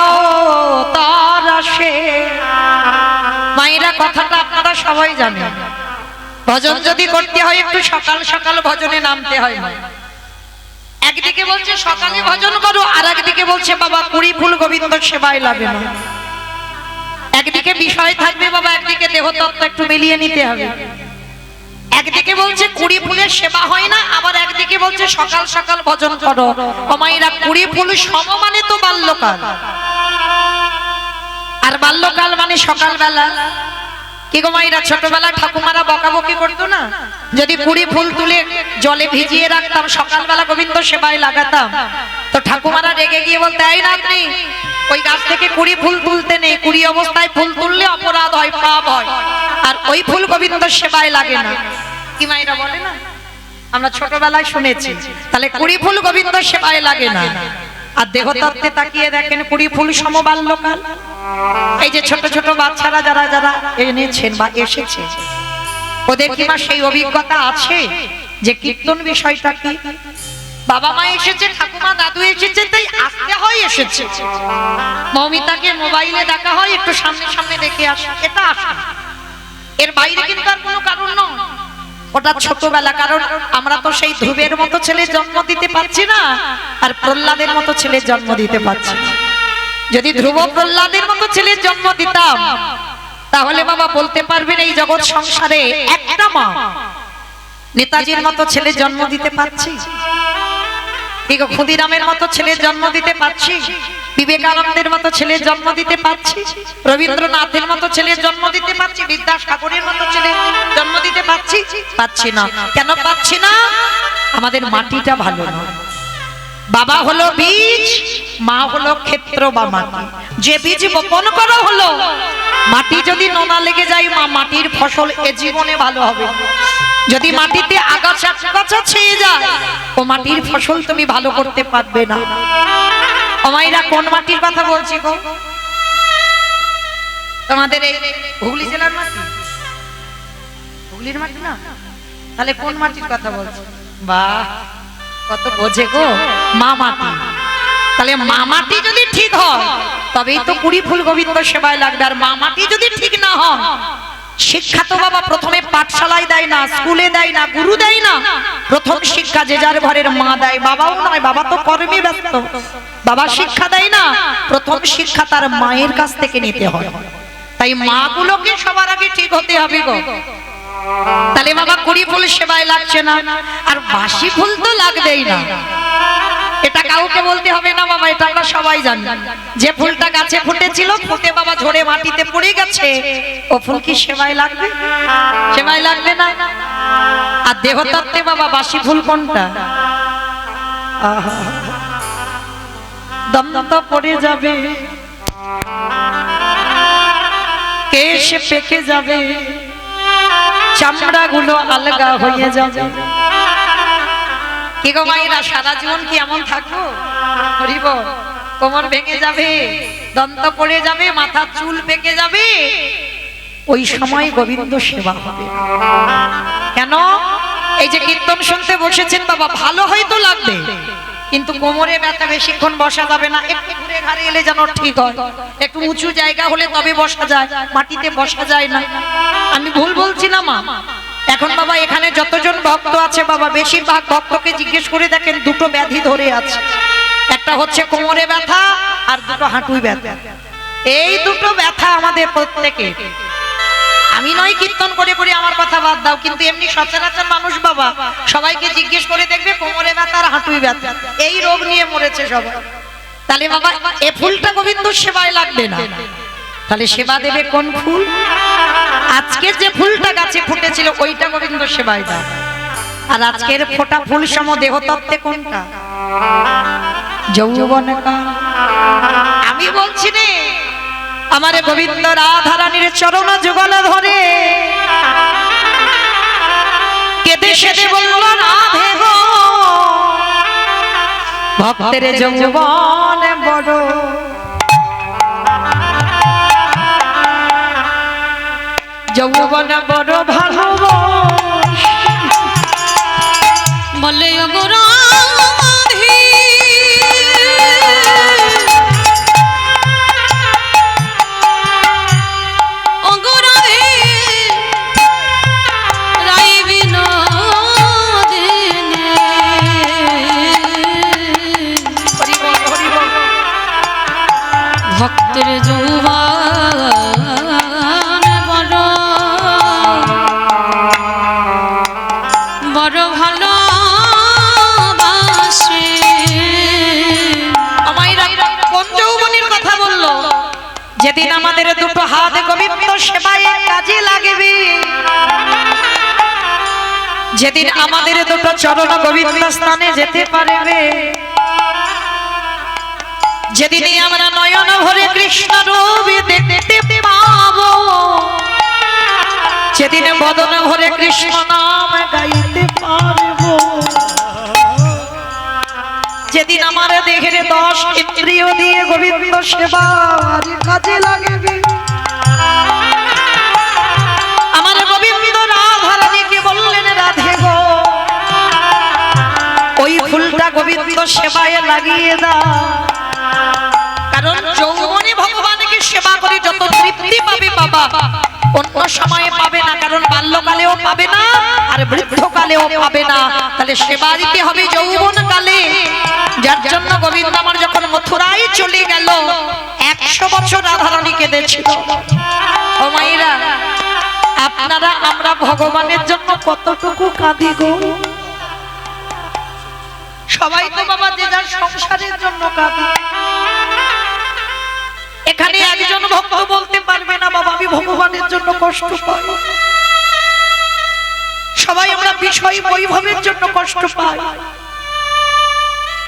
তার আসে। মায়েরা কথাটা আপনারা সবাই জানেন, ভজন যদি করতে হয় একটু সকাল সকাল ভজনে নামতে হয়। একদিকে বলছে সকালে ভজন করো, আর একদিকে বলছে বাবা কুড়ি ফুল গোবিন্দ সেবায় লাগে না। একদিকে বিষয় থাকবে বাবা, একদিকে দেহতত্ত্ব একটু মিলিয়ে নিতে হবে। একদিকে বলছে কুড়ি ফুলের সেবা হয় না, আবার একদিকে বলছে সকাল সকাল ভজন করো। ও মায়েরা, কুড়ি ফুল সম মানে তো বাল্যকাল, আর বাল্যকাল মানে সকালবেলা। কি গো মায়েরা, ছোটবেলায় ঠাকুমারা বকাবকি করতো না, যদি কুড়ি ফুল তুলে জলে ভিজিয়ে রাখতাম সকালবেলা গোবিন্দ সেবায় লাগাতাম, তো ঠাকুমারা রেগে গিয়ে বলতে এই নাতনি ওই গাছ থেকে কুড়ি ফুল তুলতে নেই, কুড়ি অবস্থায় ফুল তুললে অপরাধ হয়, পাপ হয়, আর ওই ফুল গোবিন্দ সেবায় লাগে না। কি মায়েরা বলে না, আমরা ছোটবেলায় শুনেছি। তাহলে কুড়ি ফুল গোবিন্দ সেবায় লাগে না, আর দেহতত্ত্বে তাকিয়ে দেখেন কুড়ি ফুল সম বাল্যকাল। এই যে ছোট ছোট বাচ্চারা যারা যারা এনেছেন বা এসেছে, ওদের কি মা সেই অভিজ্ঞতা আছে যে কীর্তন বিষয়টা কি? বাবা মা এসেছে, ঠাকুমা দাদু এসেছে, তাই আসতে হয় এসেছে। মৌমিতাকে মোবাইলে দেখা হয়, একটু সামনে সামনে দেখে আসে, এটা আসে। এর বাইরে কিন্তু আর কোনো কারণ নয়, ওটা ছোটবেলা। কারণ আমরা তো সেই ধ্রুবের মতো ছেলে জন্ম দিতে পারছি না, আর প্রহ্লাদের মতো ছেলে জন্ম দিতে পারছি না। যদি ধ্রুব প্রহ্লাদের মতো ছেলের জন্ম দিতাম, তাহলে বাবা বলতে পারবেন এই জগৎ সংসারে একটা মা নেতাজির মতো ছেলে জন্ম দিতে পারছি, ক্ষুদিরামের মতো ছেলে জন্ম দিতে পারছি, বিবেকানন্দের মতো ছেলে জন্ম দিতে পারছি, রবীন্দ্রনাথের মতো ছেলে জন্ম দিতে পারছি, বিদ্যাসাগরের মতো ছেলে জন্ম দিতে পারছি? পাচ্ছি না। কেন পাচ্ছি না? আমাদের মাটিটা ভালো না। বাবা হলো বীজ, মা হলো ক্ষেত্র বা মাটি। যে বীজ বপন করা হলো, মাটি যদি নোনা লেগে যায়, মা মাটির ফসল এ জীবনে ভালো হবে। যদি মাটিতে আগাছা আগাছা ছেয়ে যায়, ও মাটির ফসল তুমি ভালো করতে পারবে না। ও মায়েরা, কোন মাটির কথা বলছি গো? তোমাদের এই হুগলি জেলার মাটি, হুগলির মাটি না? তাহলে কোন মাটির কথা বলছি? বাহ, কত বোঝে গো, মা মাটি। তাহলে মা মাটি যদি ঠিক হয়, তবেই তো কুড়ি ফুল গোবিন্দ সেবায় লাগবে। আর মা মাটি যদি ঠিক না হয়, শিক্ষা তো বাবা প্রথমে পাঠশালায় দেয় না, স্কুলে দেয় না, গুরু দেয় না। প্রথম শিক্ষা যে যার ঘরের মা দেয়, বাবাও নয়, বাবা তো কর্মে ব্যস্ত, বাবা শিক্ষা দেয় না। প্রথম শিক্ষা তার মায়ের কাছ থেকে নিতে হয়। তাই মাগুলোকে সবার আগে ঠিক হতে হবে গো। তাহলে বাবা কুড়ি ফুল সেবায় লাগছে না, আর বাসি ফুল তো লাগবেই না। এটা কাউকে বলতে হবে না বাবা, এটা আমরা সবাই জানি। যে ফুলটা গাছে ফুটেছিল, ফুটে বাবা ঝরে মাটিতে পড়ে গেছে, ও ফুল কি সেবায় লাগবে? সেবায় লাগবে না। আর দেহতত্ত্বে বাবা বাসি ফুল কোনটা? দম তো পড়ে যাবে, কেশ পেকে যাবে, চামড়া গুলো আলগা হয়ে যাবে। কি গো মায়েরা, সারা জীবন কি এমন থাকবো? হরিব, কোমর ভেঙে যাবে, দন্ত পড়ে যাবে, মাথার চুল পেকে যাবে, ওই সময় গোবিন্দ সেবা হবে। কেন? এই যে কীর্তন শুনতে বসেছেন বাবা, ভালো হয়তো লাগবে, কিন্তু কোমরে ব্যথা, বেশিক্ষণ বসা যাবে না। একটু ঘুরে ঘাড়ে এলে যেন ঠিক হয়। একটু উঁচু জায়গা হলে তবে বসা যায়, মাটিতে বসা যায় না। আমি ভুল বলছি না মা? এখন বাবা এখানে যতজন ভক্ত আছে বাবা, বেশিরভাগ ভক্তকে জিজ্ঞেস করে দেখেন, দুটো ব্যাধি ধরে আছে। একটা হচ্ছে কোমরে ব্যথা, আর দুটো হাঁটুই ব্যথা। এই দুটো ব্যথা আমাদের প্রত্যেকে। আমি নয় কীর্তন করে করে আমার কথা বাদ দাও, কিন্তু এমনি সচরাচর মানুষ বাবা সবাইকে জিজ্ঞেস করে দেখবে কোমরে ব্যথা আর হাঁটুই ব্যথা, এই রোগ নিয়ে মরেছে সবাই। তাহলে বাবা এ ফুলটা গোবিন্দ সেবায় লাগবে না, তাহলে সেবা দেবে কোন ফুল? আজকে যে ফুলটা গাছে ফুটেছিল ওইটা গোবিন্দ সেবায় দাও। আর আজকের ফোটা ফুল সম দেহতত্ত্বে কোনটা? যৌবনকাল। আমি বলছি রে আমার গোবিন্দ রাধা রানীর চরণ যুগল ধরে কেঁদে সেদে বলল রাধে গো ভক্তের যৌবন বড় যৌবন বড় ভালো বলে ওগো রাধি ওগো রাধি রাই বিনোদিনী ভক্তের যৌবন বড় বড় ভালো বাসে আমাইরা কোন যৌবনের কথা বললো যেদিন আমাদের দুটো হাত গোবিন্দ সেবায় কাজে লাগবে যেদিন আমাদের দুটো চরণ গোবিন্দ স্থানে যেতে পারবে যেদিন আমরা নয়ন ভরে কৃষ্ণ রূপ দেখতে পাবো যেদিন বদন ভরে কৃষ্ণ নাম গাইতে পারবো যেদিন আমার দেহের 10 ইন্দ্রিয় দিয়ে গোবিন্দ সেবা কাজে লাগবে আমার গোবিন্দ রাধা রানীকে বললেন রাধে গো ওই ফুলটা গোবিন্দ সেবায় লাগিয়ে দাও কারণ যৌবনে ভগবানকে সেবা করে যত তৃপ্তি পাবে বাবা অন্য সময়ে পাবে না কারণ বাল্যকালেও পাবে না আর বৃদ্ধকালেও পাবে না তাহলে সেবা দিতে হবে যৌবন কালে যার জন্য গোবিন্দ আমার যখন মথুরায় চলে গেল 100 বছর রাধা রানী কেঁদেছিল ও মায়েরা আপনারা আমরা ভগবানের জন্য কতটুকু কাঁদি গো সবাই তো বাবা যে যার সংসারের জন্য কাঁদি এখানে একজন ভক্ত বলতে পারবে না বাবা আমি ভগবানের জন্য কষ্ট পাই সবাই আমরা বিষয় বৈভবের জন্য কষ্ট পাই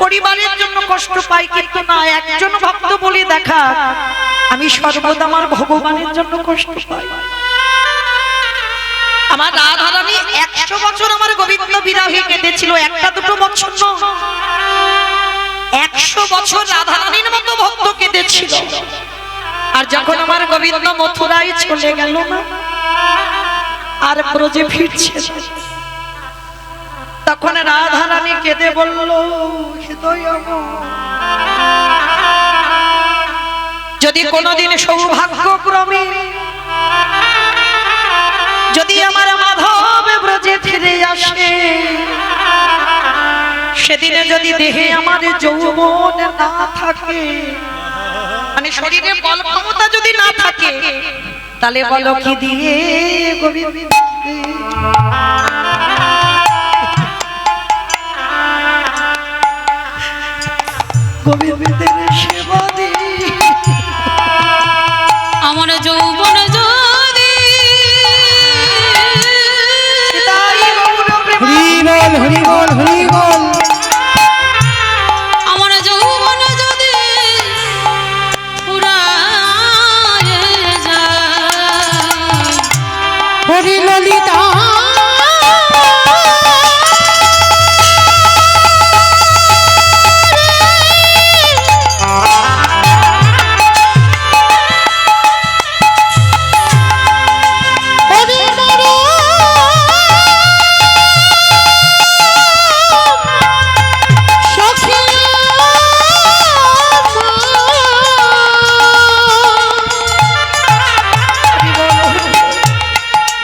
পরিবারের জন্য কষ্ট পাই কিন্তু না একজন ভক্ত বলে দেখা আমি সর্বদা আমার ভগবানের জন্য কষ্ট পাই আমার রাধা রানী 100 বছর আমার গোবিন্দ বিরহে কেঁদেছিল একটা দুটো বছর নয় 100 বছর রাধা রানীর মতো ভক্ত কেঁদেছিল আর যখন আমার গোবিন্দ মথুরায় চলে গেল না আর ব্রজে ফিরছে তখন রাধা রানী কেঁদে বলল হৃদয় যদি কোনোদিন সৌভাগ্যক্রমে যদি আমার মাধব ব্রজে ফিরে আসে সেদিনে যদি দেহে আমার যৌবন না থাকে মানে শরীরে বল ক্ষমতা যদি না থাকে তাহলে বলো কি দিয়ে গোবিন্দ গোবিন্দের সেবা দি আমার যৌবন যদি হরি বল হরি বল আমার যৌবন যদি ফুরায়ে যায় হরি ললিতা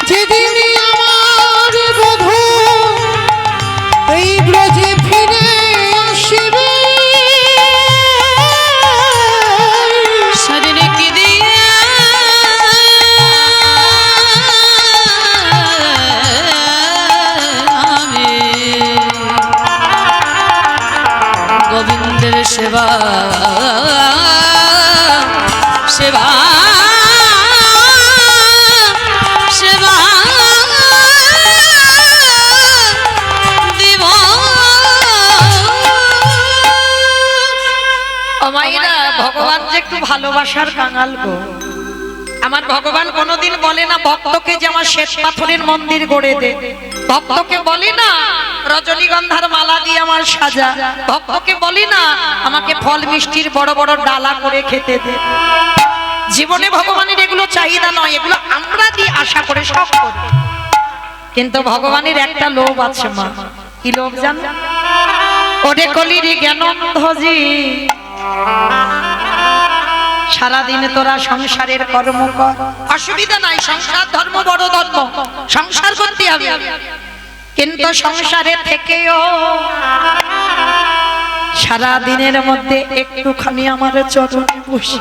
যেদিন একটু ভালোবাসার কাঙাল গো। আমার ভগবান কোনোদিন বলে না ভক্তকে যে আমার শ্বেত পাথরের মন্দির গড়ে দে, ভক্তকে বলি না রজনীগন্ধার মালা দিয়ে আমার সাজা, ভক্তকে বলি না আমাকে ফল মিষ্টির বড় বড় ডালা করে খেতে দে। জীবনে ভগবানের এগুলো চাহিদা নয়, এগুলো আমরা দিয়ে আশা করে সব করি। কিন্তু ভগবানের একটা লোভ আছে মা, কি লোভ জানো? ওরে কলির জ্ঞানন্ধজি, সারাদিন তোরা সংসারের কর্ম কর, অসুবিধা নাই, সংসার ধর্ম বড় ধর্ম, সংসার করতে হবে, কিন্তু সংসারে থেকেও সারা দিনের মধ্যে একটুখানি আমার চরণে বসে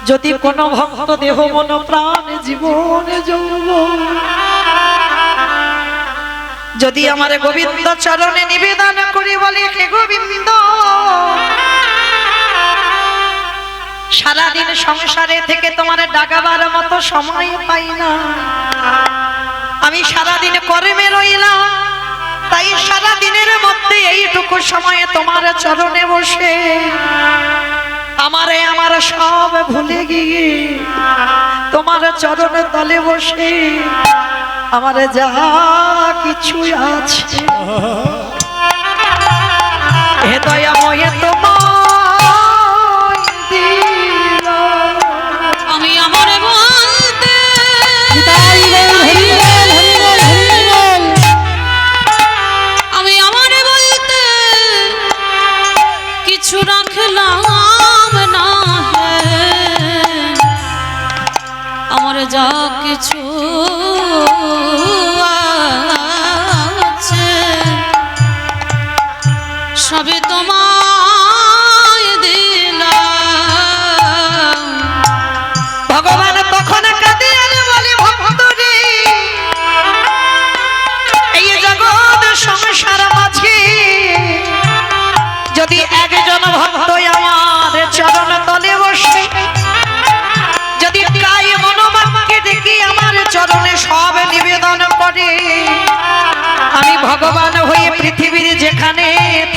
যদি কোনো ভক্ত দেহ মন প্রাণ জীবনে যৌবন যদি আমার গোবিন্দ চরণে নিবেদন করি বলে হে গোবিন্দ, সারাদিন সংসারে থেকে তোমার ডাকাবার মতো সময় পাই না, আমি সারাদিন কর্মে রইলাম, তাই সারা দিনের মধ্যে এইটুকু সময়ে তোমার চরণে বসে আমার সব ভুলে গিয়ে তোমার চরণ তলে বসে আমার যা কিছু আছে হে দয়াময় তোমায় দিলাম। আমি আমার বলতে নিতাই গৌর হরি বল হরি বল হরি বল। আমি আমার বলতে কিছু রাখলাম না, আমার যা কিছু আছে সবই তোমায় দিলাম। ভগবান তখন কাঁদে আর বলে ভক্ত রে, এই জগৎ সংসার মাঝে যদি একজন ভক্ত আমার চরণ তলে বসে যদি কায় মনোবাক্যে দেখি আমার চরণে সব নিবেদন করে, আমি ভগবান হয়ে পৃথিবীর যেখানে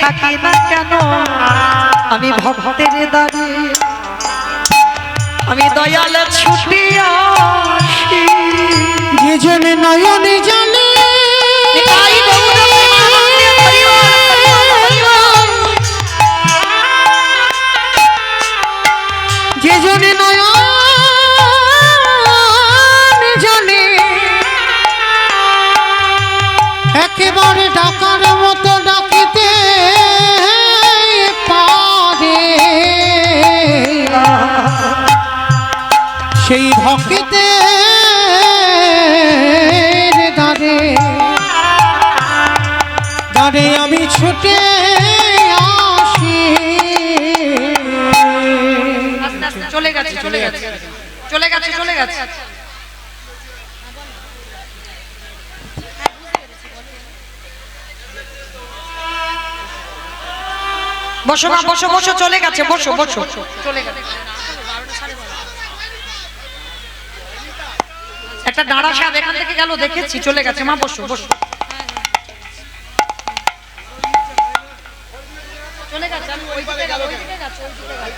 থাকি না কেন আমি ভক্তের দ্বারে আমি দয়াল ছুটি আসি। যে জনে নয়নে জানে নিতাই গৌর প্রেমানন্দে হরি বল, হরি বল, হরি বল। যে জনে নয়ন জানে একেবারে ডাকার মতো ডাকিতে পারে, সেই ভক্তে দাঁড়ে দাঁড়ে আমি ছুটে আসি। আস্তে আস্তে চলে গেছে চলে গেছে চলে গেছে চলে গেছে। বসো মা বসো বসো, চলে গেছে, বসো বসো, চলে গেছে। একটা দাঁড়া সাহেব এখান থেকে গেল দেখেছি, চলে গেছে মা, বসো বসো। চলে গেছে, আমি ওই দিকে গেল, ওই দিকে গেছে, ওই দিকে গেছে।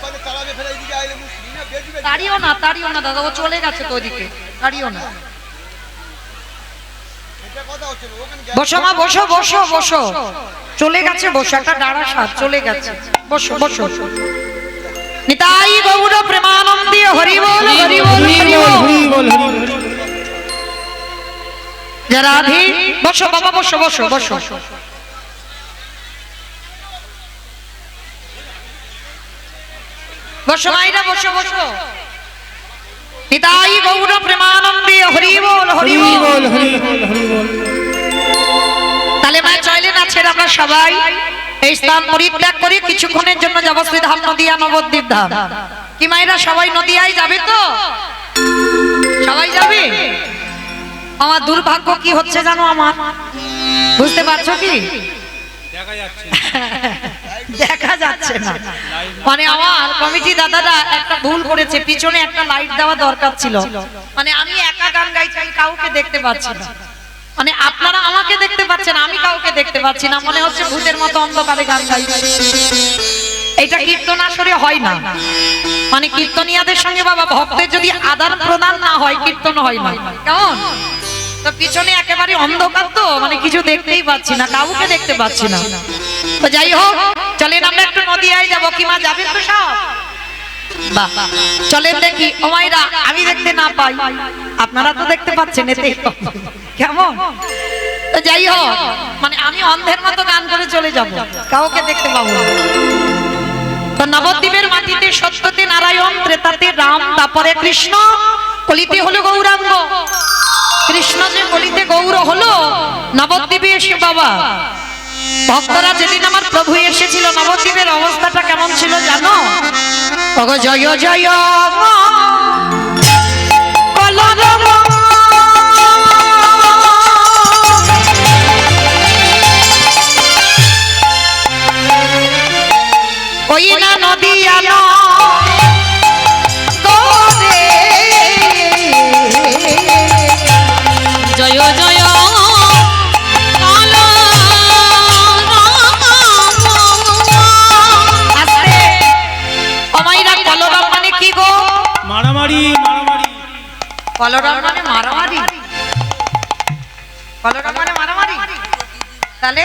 তাড়িও না দাদা, ও চলে গেছে তো ওইদিকে, তাড়িও না। বসো মা বসো বসো বসো, চলে গেছে, বসো, একটা দাঁড়া সাহেব চলে গেছে, বসো বসো। নিতাই গৌর প্রেমানন্দে হরি বল, হরি বল, হরি বল। হরি বল হরি বল। যারা আধি বসো বাবা, বসো বসো বসো। বসো মাইরা, বসো বসো। নিতাই গৌর প্রেমানন্দে হরি বল, হরি হরি বল। বল হরি বল হরি বল। তাহলে মা চলেন আছেন আমরা সবাই এই স্থান পরিত্যাগ করে কিছুক্ষণের জন্য যাব শ্রীধাম নদিয়া নবদ্বীপ ধাম। কি মায়েরা সবাই নদিয়ায় যাবে তো? সবাই যাবে? আমার দুর্ভাগ্য কি হচ্ছে জানো আমার, বুঝতে পারছো কি? দেখা যাচ্ছে না, মানে আমার কমিটি দাদারা একটা ভুল করেছে, পিছনে একটা লাইট দেওয়া দরকার ছিল, মানে আমি একা গান গাইছি, আমি কাউকে দেখতে পাচ্ছি না, মানে আপনারা আমাকে দেখতে পাচ্ছেন, আমি কাউকে দেখতে পাচ্ছি না, মনে হচ্ছে ভূতের মতো অন্ধকারে গান গাইছি। এটা কীর্তন আসরে হয় না, মানে কীর্তনিয়াদের সঙ্গে বাবা ভক্তের যদি আদান প্রদান না হয় কীর্তন হয় না। কেমন? তো পিছনে একেবারে অন্ধকার, তো মানে কিছু দেখতেই পাচ্ছি না, কাউকে দেখতে পাচ্ছি না। তো যাই হোক, চলেন আমরা একটু নদিয়ায় যাবো। কি মা যাবেন তো সব? বাহ, চলেন দেখি। ও মায়েরা, আমি দেখতে না পাই, আপনারা তো দেখতে পাচ্ছেন, এতে কেমন? তো যাই হোক, মানে আমি অন্ধের মতো গান করে চলে যাব, কাউকে দেখতে পাবো না। তো নবদ্বীপের মাটিতে সত্যতে নারায়ণ, ত্রেতাতে রাম, তারপরে কৃষ্ণ, কলিতে হলো গৌরাঙ্গ। কৃষ্ণ যে কলিতে গৌর হলো নবদ্বীপে এসে বাবা, ভক্তরা যেদিন আমার প্রভু এসেছিল নবদ্বীপের অবস্থাটা কেমন ছিল জানো? ওগো জয় জয় কলরব, ওই না নদিয়া গোরে, জয় জয় কালো আস্তে। ও মাইরা, কলরব মানে কি গো? মারামারি মারামারি কলরব মানে মারামারি? কলরব মানে মারামারি? তাহলে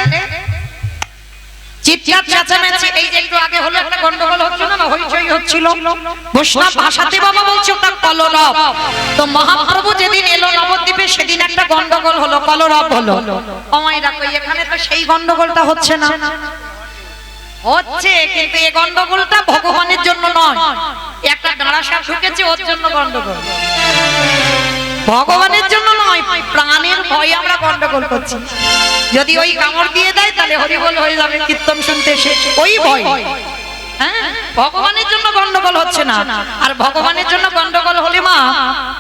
চিৎকার চেঁচামেচি, এই যে একটু আগে হলো একটা গন্ডগোল হচ্ছিল না, হইচই হচ্ছিল, বৈষ্ণব ভাষাতে বাবা বলছে ওটা কলরব। তো মহাপ্রভু যেদিন এলো নবদ্বীপে সেদিন একটা গন্ডগোল হলো, কলরব হলো। অমাইরা কই, এখানে তো সেই গন্ডগোলটা হচ্ছে না। হচ্ছে, কিন্তু এই গন্ডগোলটা ভগবানের জন্য নয়, একটা ডাঁড়া সাপ ঢুকেছে ওর জন্য গন্ডগোল, ভগবানের জন্য নয়। প্রাণের ভয়ে আমরা গন্ডগোল করছি। যদি ওই কামড় দিয়ে দেয় তাহলে হরিবোল হয়ে যাবে কীর্তন শুনতে এসে, ওই ভয়। হ্যাঁ, ভগবানের জন্য গন্ডগোল হচ্ছে না। আর ভগবানের জন্য গন্ডগোল হলে মা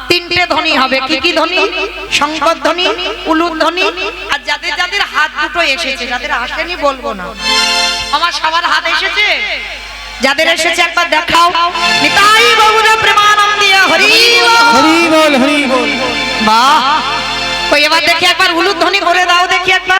তিনটে ধ্বনি হবে। কি কি ধ্বনি? শঙ্কর ধ্বনি, উলুর ধ্বনি, আর যাদের যাদের হাত দুটো এসেছে, যাদের আসেনি বলবো না, আমার সবার হাত এসেছে, যাদের এসেছে একবার দেখাও। নিতাই গৌর প্রেমানন্দে হরি হরি বল হরি বল। বাহ, কই এবার দেখি একবার উলুধ্বনি করে দাও দেখি একবার।